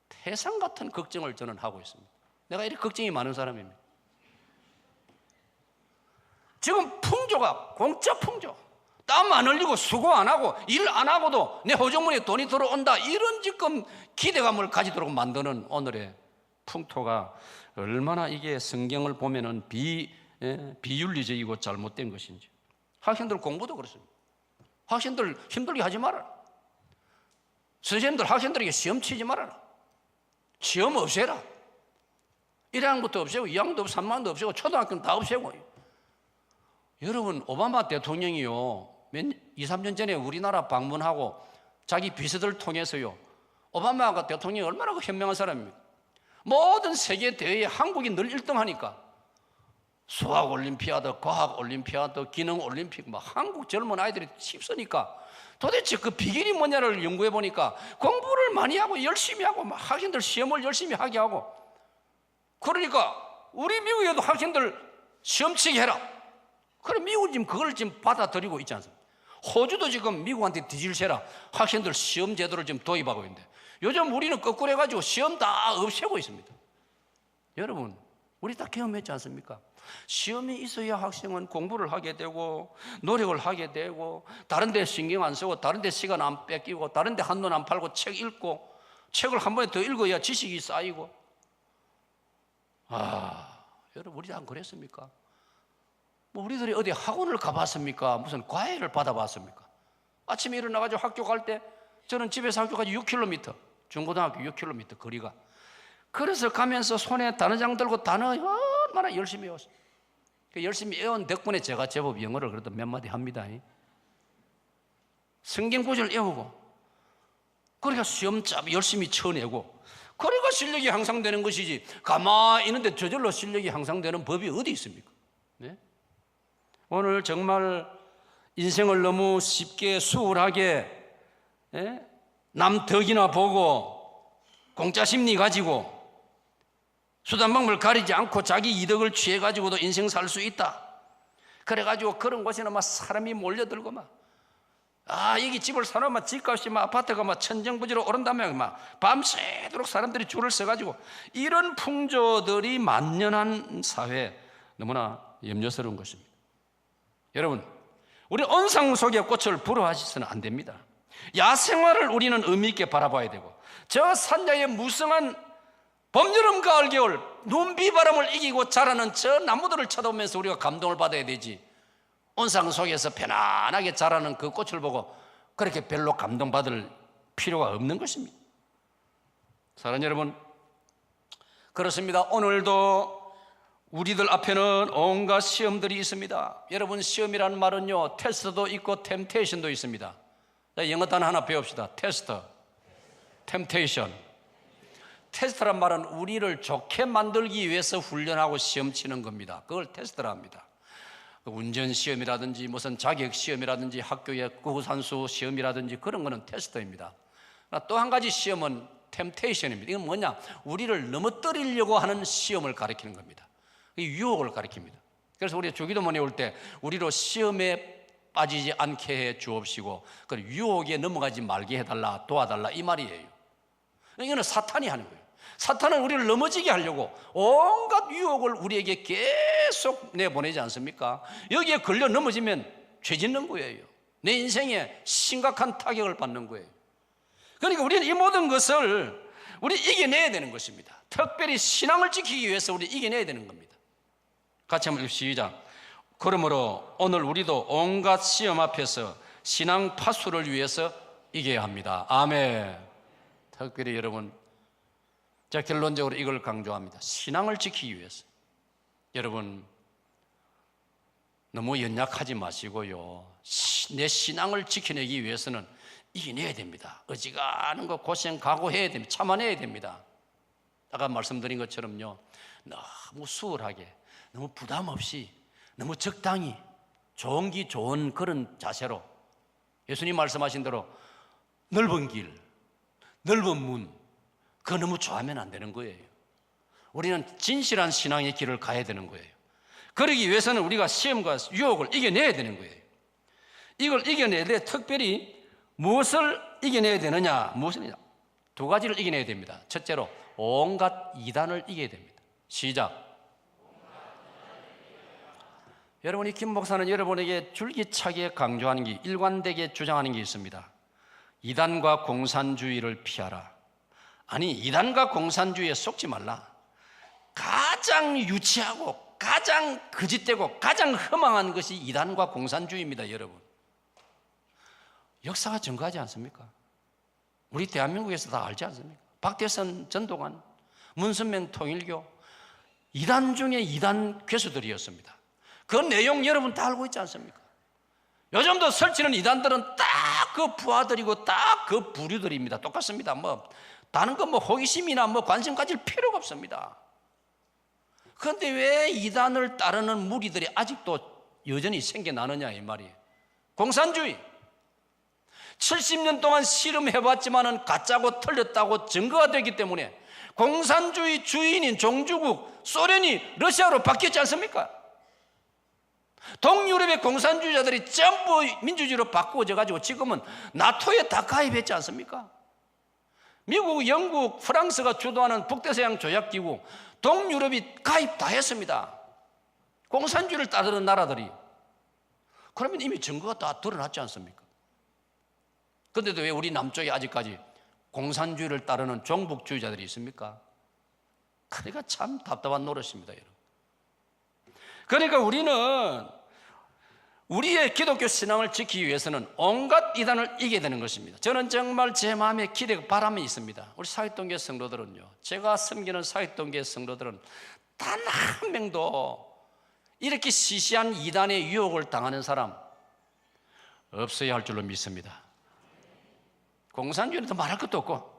태산 같은 걱정을 저는 하고 있습니다. 내가 이렇게 걱정이 많은 사람입니다. 지금 풍조가 공짜 풍조, 땀 안 흘리고 수고 안 하고 일 안 하고도 내 호적문에 돈이 들어온다, 이런 지금 기대감을 가지도록 만드는 오늘의 풍토가 얼마나 이게 성경을 보면은 비윤리적이고 잘못된 것인지. 학생들 공부도 그렇습니다. 학생들 힘들게 하지 말아라. 선생님들 학생들에게 시험 치지 말아라. 시험 없애라. 1학년부터 없애고 2학년도 3학년도 없애고 초등학교는 다 없애고. 여러분, 오바마 대통령이요 2, 3년 전에 우리나라 방문하고 자기 비서들 통해서요, 오바마 대통령이 얼마나 현명한 사람입니까? 모든 세계 대회에 한국이 늘 1등하니까 수학 올림피아드, 과학 올림피아드, 기능 올림픽 한국 젊은 아이들이 힘쓰니까 도대체 그 비결이 뭐냐를 연구해 보니까 공부를 많이 하고 열심히 하고 학생들 시험을 열심히 하게 하고. 그러니까 우리 미국에도 학생들 시험 치게 해라. 그럼 미국은 지금 그걸 지금 받아들이고 있지 않습니까? 호주도 지금 미국한테 뒤질세라 학생들 시험 제도를 지금 도입하고 있는데, 요즘 우리는 거꾸로 해가지고 시험 다 없애고 있습니다. 여러분, 우리 다 경험했지 않습니까? 시험이 있어야 학생은 공부를 하게 되고 노력을 하게 되고 다른 데 신경 안 쓰고 다른 데 시간 안 뺏기고 다른 데 한눈 안 팔고 책 읽고, 책을 한 번에 더 읽어야 지식이 쌓이고. 여러분, 우리 다 안 그랬습니까? 우리들이 어디 학원을 가봤습니까? 무슨 과외를 받아봤습니까? 아침에 일어나가지고 학교 갈 때 저는 집에서 학교까지 6km, 중고등학교 6km 거리가. 그래서 가면서 손에 단어장 들고 단어 얼마나 열심히 외웠어요. 열심히 외운 덕분에 제가 제법 영어를 그래도 몇 마디 합니다. 성경 구절 외우고, 그러니까 시험 열심히 쳐내고, 그러니까 실력이 향상되는 것이지, 가만히 있는데 저절로 실력이 향상되는 법이 어디 있습니까? 네? 오늘 정말 인생을 너무 쉽게 수월하게 남 덕이나 보고 공짜 심리 가지고 수단방법을 가리지 않고 자기 이득을 취해가지고도 인생 살 수 있다. 그래가지고 그런 곳에는 막 사람이 몰려들고 여기 집을 사놓으면 집값이 아파트가 천정부지로 오른다면 밤새도록 사람들이 줄을 서가지고 이런 풍조들이 만연한 사회, 너무나 염려스러운 것입니다. 여러분, 우리 언상 속의 꽃을 부러워하셔서는 안 됩니다. 야생화를 우리는 의미 있게 바라봐야 되고, 저 산야의 무성한 봄, 여름, 가을, 겨울 눈, 비, 바람을 이기고 자라는 저 나무들을 쳐다보면서 우리가 감동을 받아야 되지, 온상 속에서 편안하게 자라는 그 꽃을 보고 그렇게 별로 감동받을 필요가 없는 것입니다. 사랑하는 여러분, 그렇습니다. 오늘도 우리들 앞에는 온갖 시험들이 있습니다. 여러분, 시험이라는 말은요, 테스트도 있고 템테이션도 있습니다. 영어 단어 하나 배웁시다. 테스트, 템테이션. 테스트란 말은 우리를 좋게 만들기 위해서 훈련하고 시험 치는 겁니다. 그걸 테스트라 합니다. 운전 시험이라든지 무슨 자격 시험이라든지 학교의 구산수 시험이라든지 그런 거는 테스트입니다. 또 한 가지 시험은 템테이션입니다. 이건 뭐냐? 우리를 넘어뜨리려고 하는 시험을 가리키는 겁니다. 유혹을 가리킵니다. 그래서 우리가 주기도문에 올 때 우리로 시험에 빠지지 않게 해 주옵시고 그리고 유혹에 넘어가지 말게 해달라, 도와달라, 이 말이에요. 이거는 사탄이 하는 거예요. 사탄은 우리를 넘어지게 하려고 온갖 유혹을 우리에게 계속 내보내지 않습니까? 여기에 걸려 넘어지면 죄 짓는 거예요. 내 인생에 심각한 타격을 받는 거예요. 그러니까 우리는 이 모든 것을 우리 이겨내야 되는 것입니다. 특별히 신앙을 지키기 위해서 우리 이겨내야 되는 겁니다. 같이 한번 시작. 그러므로 오늘 우리도 온갖 시험 앞에서 신앙 파수를 위해서 이겨야 합니다. 아멘. 특별히 여러분, 제가 결론적으로 이걸 강조합니다. 신앙을 지키기 위해서. 여러분, 너무 연약하지 마시고요, 내 신앙을 지켜내기 위해서는 이겨내야 됩니다. 어지간한 거 고생 각오해야 됩니다. 참아내야 됩니다. 아까 말씀드린 것처럼요, 너무 수월하게, 너무 부담 없이, 너무 적당히 좋은 기 좋은 그런 자세로 예수님 말씀하신 대로 넓은 길, 넓은 문, 그거 너무 좋아하면 안 되는 거예요. 우리는 진실한 신앙의 길을 가야 되는 거예요. 그러기 위해서는 우리가 시험과 유혹을 이겨내야 되는 거예요. 이걸 이겨내야 돼. 특별히 무엇을 이겨내야 되느냐? 무엇이냐? 두 가지를 이겨내야 됩니다. 첫째로 온갖 이단을 이겨야 됩니다. 시작. 여러분이 김 목사는 여러분에게 줄기차게 강조하는 게, 일관되게 주장하는 게 있습니다. 이단과 공산주의를 피하라. 아니, 이단과 공산주의에 속지 말라. 가장 유치하고 가장 거짓되고 가장 허망한 것이 이단과 공산주의입니다. 여러분, 역사가 증거하지 않습니까? 우리 대한민국에서 다 알지 않습니까? 박대선 전도관, 문선명 통일교, 이단 중에 이단 괴수들이었습니다. 그 내용 여러분 다 알고 있지 않습니까? 요즘도 설치는 이단들은 딱 그 부하들이고 딱 그 부류들입니다. 똑같습니다. 다른 거 호기심이나 관심 가질 필요가 없습니다. 그런데 왜 이단을 따르는 무리들이 아직도 여전히 생겨나느냐 이 말이에요. 공산주의, 70년 동안 실험해봤지만은 가짜고 틀렸다고 증거가 되기 때문에 공산주의 주인인 종주국 소련이 러시아로 바뀌었지 않습니까? 동유럽의 공산주의자들이 전부 민주주의로 바꾸어져 가지고 지금은 나토에 다 가입했지 않습니까? 미국, 영국, 프랑스가 주도하는 북대서양 조약기구, 동유럽이 가입 다 했습니다. 공산주의를 따르는 나라들이. 그러면 이미 증거가 다 드러났지 않습니까? 그런데도 왜 우리 남쪽에 아직까지 공산주의를 따르는 종북주의자들이 있습니까? 그러니까 참 답답한 노릇입니다, 여러분. 그러니까 우리는 우리의 기독교 신앙을 지키기 위해서는 온갖 이단을 이겨야 되는 것입니다. 저는 정말 제 마음에 기대가 바람이 있습니다. 우리 사익동교회 성도들은요, 제가 섬기는 사익동교회 성도들은 단 한 명도 이렇게 시시한 이단의 유혹을 당하는 사람 없어야 할 줄로 믿습니다. 공산주의는 더 말할 것도 없고.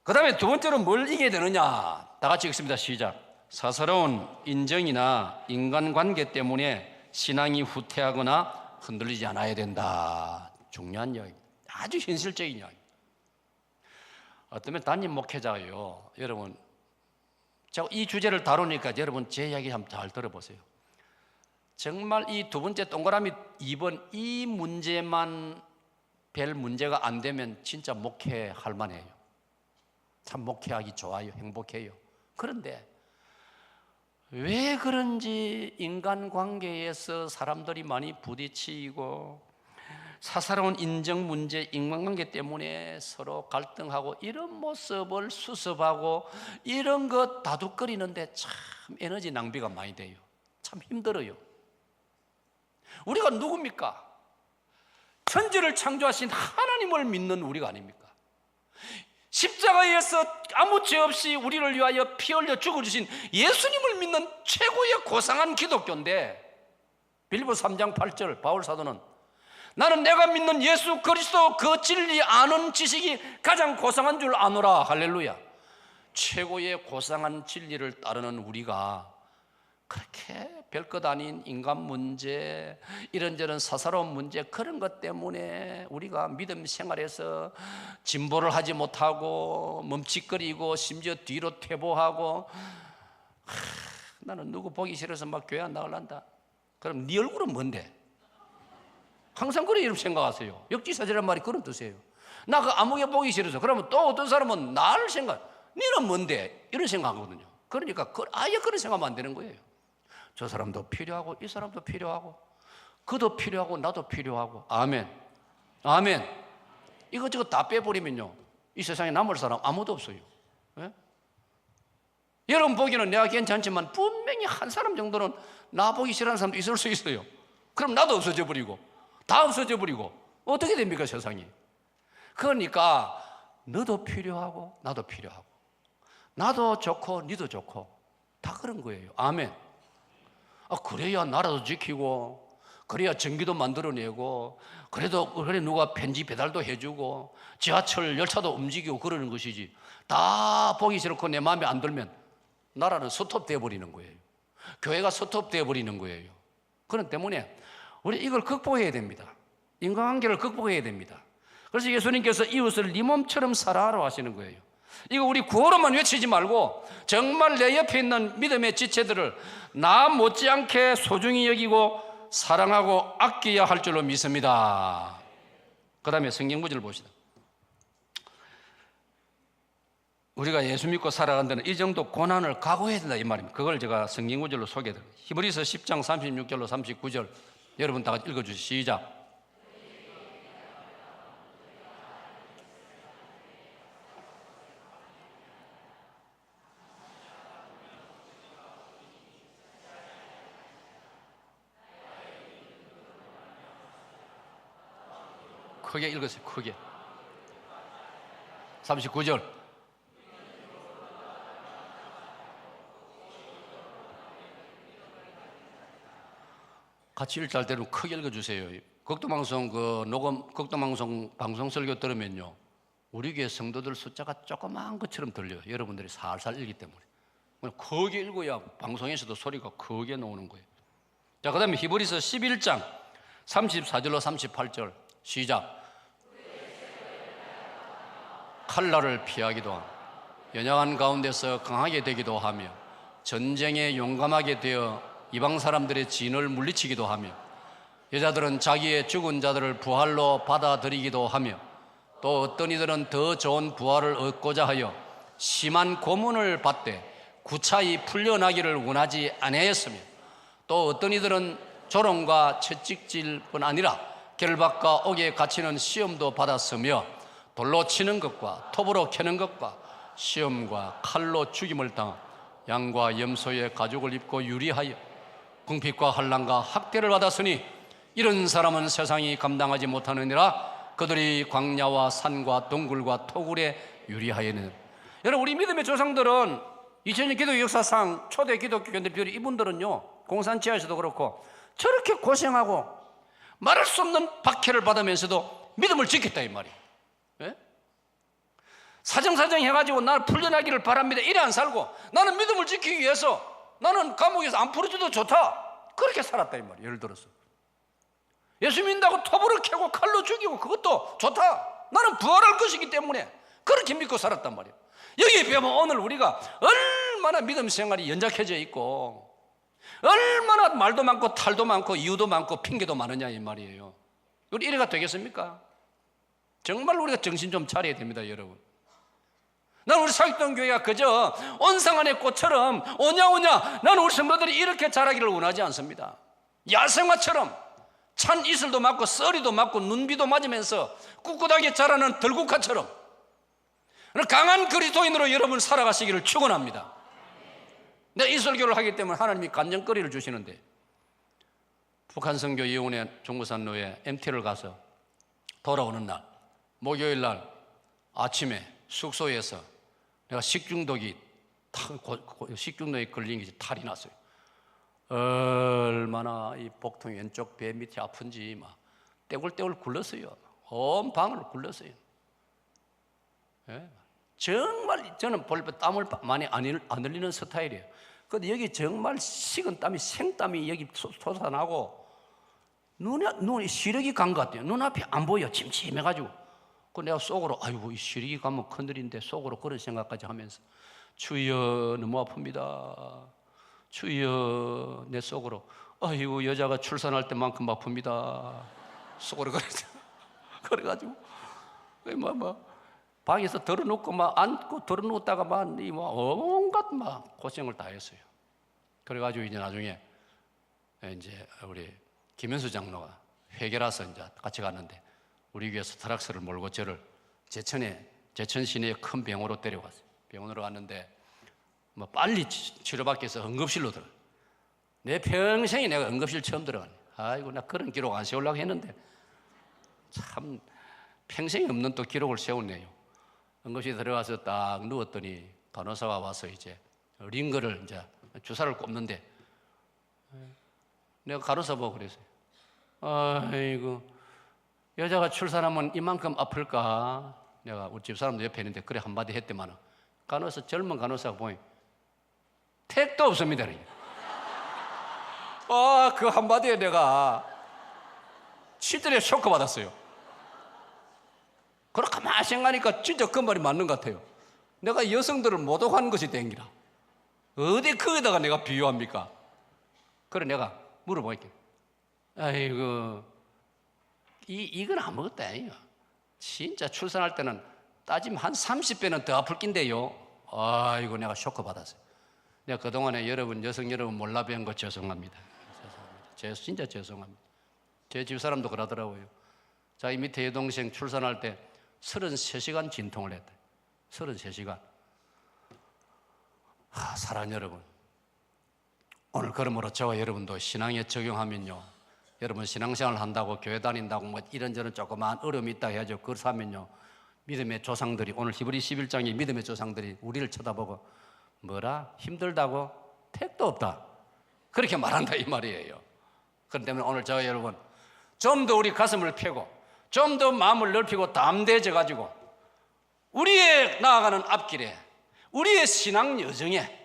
그 다음에 두 번째로 뭘 이겨야 되느냐? 다 같이 읽습니다. 시작. 사사로운 인정이나 인간관계 때문에 신앙이 후퇴하거나 흔들리지 않아야 된다. 중요한 이야기입니다. 아주 현실적인 이야기입니다. 어쩌면 담임 목회자예요. 여러분, 제가 이 주제를 다루니까 여러분 제 이야기 한번 잘 들어보세요. 정말 이 두 번째 동그라미 2번 이 문제만 별 문제가 안 되면 진짜 목회할 만해요. 참 목회하기 좋아요. 행복해요. 그런데 왜 그런지 인간관계에서 사람들이 많이 부딪히고 사사로운 인정 문제, 인간관계 때문에 서로 갈등하고 이런 모습을 수습하고 이런 것 다독거리는데 참 에너지 낭비가 많이 돼요. 참 힘들어요. 우리가 누굽니까? 천지를 창조하신 하나님을 믿는 우리가 아닙니까? 십자가에서 아무 죄 없이 우리를 위하여 피 흘려 죽어주신 예수님을 믿는 최고의 고상한 기독교인데, 빌립보서 3장 8절 바울 사도는 나는 내가 믿는 예수 그리스도 그 진리 아는 지식이 가장 고상한 줄 아노라. 할렐루야. 최고의 고상한 진리를 따르는 우리가 그렇게 별것 아닌 인간 문제, 이런저런 사사로운 문제, 그런 것 때문에 우리가 믿음 생활에서 진보를 하지 못하고 멈칫거리고 심지어 뒤로 퇴보하고, 나는 누구 보기 싫어서 막 교회 안 나가란다. 그럼 네 얼굴은 뭔데? 항상 그래 이렇게 생각하세요. 역지사지란 말이 그런 뜻이에요. 나 그 아무개 보기 싫어서. 그러면 또 어떤 사람은 나를 너는 뭔데? 이런 생각하거든요. 그러니까 아예 그런 생각하면 안 되는 거예요. 저 사람도 필요하고 이 사람도 필요하고 그도 필요하고 나도 필요하고. 아멘. 아멘. 이것저것 다 빼버리면요, 이 세상에 남을 사람 아무도 없어요. 예? 여러분 보기에는 내가 괜찮지만 분명히 한 사람 정도는 나 보기 싫어하는 사람도 있을 수 있어요. 그럼 나도 없어져 버리고 다 없어져 버리고 어떻게 됩니까 세상이? 그러니까 너도 필요하고 나도 필요하고 나도 좋고 너도 좋고 다 그런 거예요. 아멘. 그래야 나라도 지키고 그래야 전기도 만들어내고 그래 누가 편지 배달도 해주고 지하철 열차도 움직이고 그러는 것이지, 다 보기 싫고 내 마음에 안 들면 나라는 스톱되어 버리는 거예요. 교회가 스톱되어 버리는 거예요. 그런 때문에 우리 이걸 극복해야 됩니다. 인간관계를 극복해야 됩니다. 그래서 예수님께서 이웃을 네 몸처럼 사랑하라고 하시는 거예요. 이거 우리 구호로만 외치지 말고 정말 내 옆에 있는 믿음의 지체들을 나 못지않게 소중히 여기고 사랑하고 아껴야 할 줄로 믿습니다. 그 다음에 성경 구절을 봅시다. 우리가 예수 믿고 살아간 데는 이 정도 고난을 각오해야 된다 이 말입니다. 그걸 제가 성경 구절로 소개해드립니다. 히브리서 10장 36절로 39절 여러분 다 같이 읽어주시죠. 시작. 크게 읽으세요. 크게. 39절. 같이 읽을 때는 크게 읽어주세요. 극동방송 극동방송 설교 들으면요, 우리 교회 성도들 숫자가 조그마한 것처럼 들려요. 여러분들이 살살 읽기 때문에 크게 읽어야 방송에서도 소리가 크게 나오는 거예요. 자, 그 다음에 히브리서 11장 34절로 38절 시작. 칼날을 피하기도 하며 연약한 가운데서 강하게 되기도 하며 전쟁에 용감하게 되어 이방 사람들의 진을 물리치기도 하며 여자들은 자기의 죽은 자들을 부활로 받아들이기도 하며 또 어떤 이들은 더 좋은 부활을 얻고자 하여 심한 고문을 받되 구차히 풀려나기를 원하지 아니하였으며 또 어떤 이들은 조롱과 채찍질뿐 아니라 결박과 옥에 갇히는 시험도 받았으며 돌로 치는 것과 톱으로 캐는 것과 시험과 칼로 죽임을 당한 양과 염소의 가죽을 입고 유리하여 궁핍과 환난과 학대를 받았으니 이런 사람은 세상이 감당하지 못하느니라. 그들이 광야와 산과 동굴과 토굴에 유리하여는. 여러분, 우리 믿음의 조상들은 2000년 기독교 역사상 초대 기독교인들 비율 이분들은요, 공산지하에서도 그렇고 저렇게 고생하고 말할 수 없는 박해를 받으면서도 믿음을 지켰다 이 말이에요. 예? 사정사정 해가지고 나를 풀려나기를 바랍니다 이래 안 살고 나는 믿음을 지키기 위해서 나는 감옥에서 안 풀어줘도 좋다 그렇게 살았다 이 말이에요. 예를 들어서 예수 믿는다고 톱으로 캐고 칼로 죽이고 그것도 좋다. 나는 부활할 것이기 때문에 그렇게 믿고 살았단 말이에요. 여기에 비하면 오늘 우리가 얼마나 믿음 생활이 연약해져 있고 얼마나 말도 많고 탈도 많고 이유도 많고 핑계도 많으냐 이 말이에요. 우리 이래가 되겠습니까? 정말 우리가 정신 좀 차려야 됩니다, 여러분. 나는 우리 사역동교회가 그저 온상안의 꽃처럼 오냐오냐, 나는 우리 성도들이 이렇게 자라기를 원하지 않습니다. 야생화처럼 찬 이슬도 맞고 썰이도 맞고 눈비도 맞으면서 꿋꿋하게 자라는 들국화처럼 강한 그리스도인으로 여러분 살아가시기를 축원합니다. 내가 이 설교를 하기 때문에 하나님이 간증거리를 주시는데, 북한 선교 이혼의 종부산로에 MT를 가서 돌아오는 날 목요일 날 아침에 숙소에서 내가 식중독에 걸린 게 탈이 났어요. 얼마나 이 복통 왼쪽 배 밑이 아픈지 막 떼굴떼굴 굴렀어요. 온 방을 굴렀어요. 예? 정말 저는 볼때 땀을 많이 안 흘리는 스타일이에요. 근데 여기 정말 식은 땀이 생땀이 여기 솟아나고 눈이 시력이 간 것 같아요. 눈앞이 안 보여. 침침해가지고. 그 내가 속으로 아이고 이 시력이 가면 큰일인데 속으로 그런 생각까지 하면서 주여 너무 아픕니다. 주여 내 속으로 아이고 여자가 출산할 때만큼 아픕니다. 속으로 그래가지고 방에서 덜어놓고 막 안고 덜어놓다가 막 온갖 막 고생을 다 했어요. 그래가지고 이제 나중에 이제 우리 김현수 장로가 회계라서 이제 같이 갔는데 우리 교회에서 트럭스를 몰고 저를 제천 시내의 큰 병원으로 데려갔어요. 병원으로 갔는데 뭐 빨리 치료받기 위해서 응급실로 들어. 내 평생에 내가 응급실 처음 들어가네. 아이고 나 그런 기록 안 세우려고 했는데 참 평생에 없는 또 기록을 세웠네요. 응급실에 들어가서 딱 누웠더니 간호사가 와서 이제 링거를 이제 주사를 꼽는데 내가 간호사 보고 그랬어요. 아이고 여자가 출산하면 이만큼 아플까? 내가 우리 집사람도 옆에 있는데 그래 한마디 했더만 간호사 젊은 간호사가 보니 택도 없습니다. 그 한마디에 내가 실제로 쇼크 받았어요. 그렇게 가만히 생각하니까 진짜 그 말이 맞는 것 같아요. 내가 여성들을 모독하는 것이 땡기라. 어디 거기다가 내가 비유합니까? 그래 내가 물어보니까 아이고 이건 아무것도 아니에요. 진짜 출산할 때는 따지면 한 30배는 더 아플 낀데요. 아이고 내가 쇼크 받았어요. 내가 그동안에 여성 여러분 몰라 뵌 거 죄송합니다. 진짜 죄송합니다. 제 집사람도 그러더라고요. 자기 밑에 여동생 출산할 때 33시간 진통을 했대. 33시간. 사랑하는 여러분, 오늘 그러므로 저와 여러분도 신앙에 적용하면요, 여러분 신앙생활 한다고 교회 다닌다고 뭐 이런저런 조그마한 어려움이 있다 해야죠. 그렇다 하면요, 믿음의 조상들이 오늘 히브리 11장에 믿음의 조상들이 우리를 쳐다보고 뭐라? 힘들다고? 택도 없다. 그렇게 말한다 이 말이에요. 그렇기 때문에 오늘 저와 여러분 좀 더 우리 가슴을 펴고 좀 더 마음을 넓히고 담대해져 가지고 우리의 나아가는 앞길에 우리의 신앙 여정에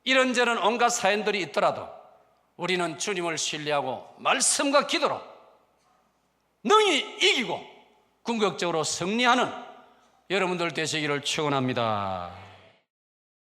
이런저런 온갖 사연들이 있더라도 우리는 주님을 신뢰하고 말씀과 기도로 능히 이기고 궁극적으로 승리하는 여러분들 되시기를 축원합니다.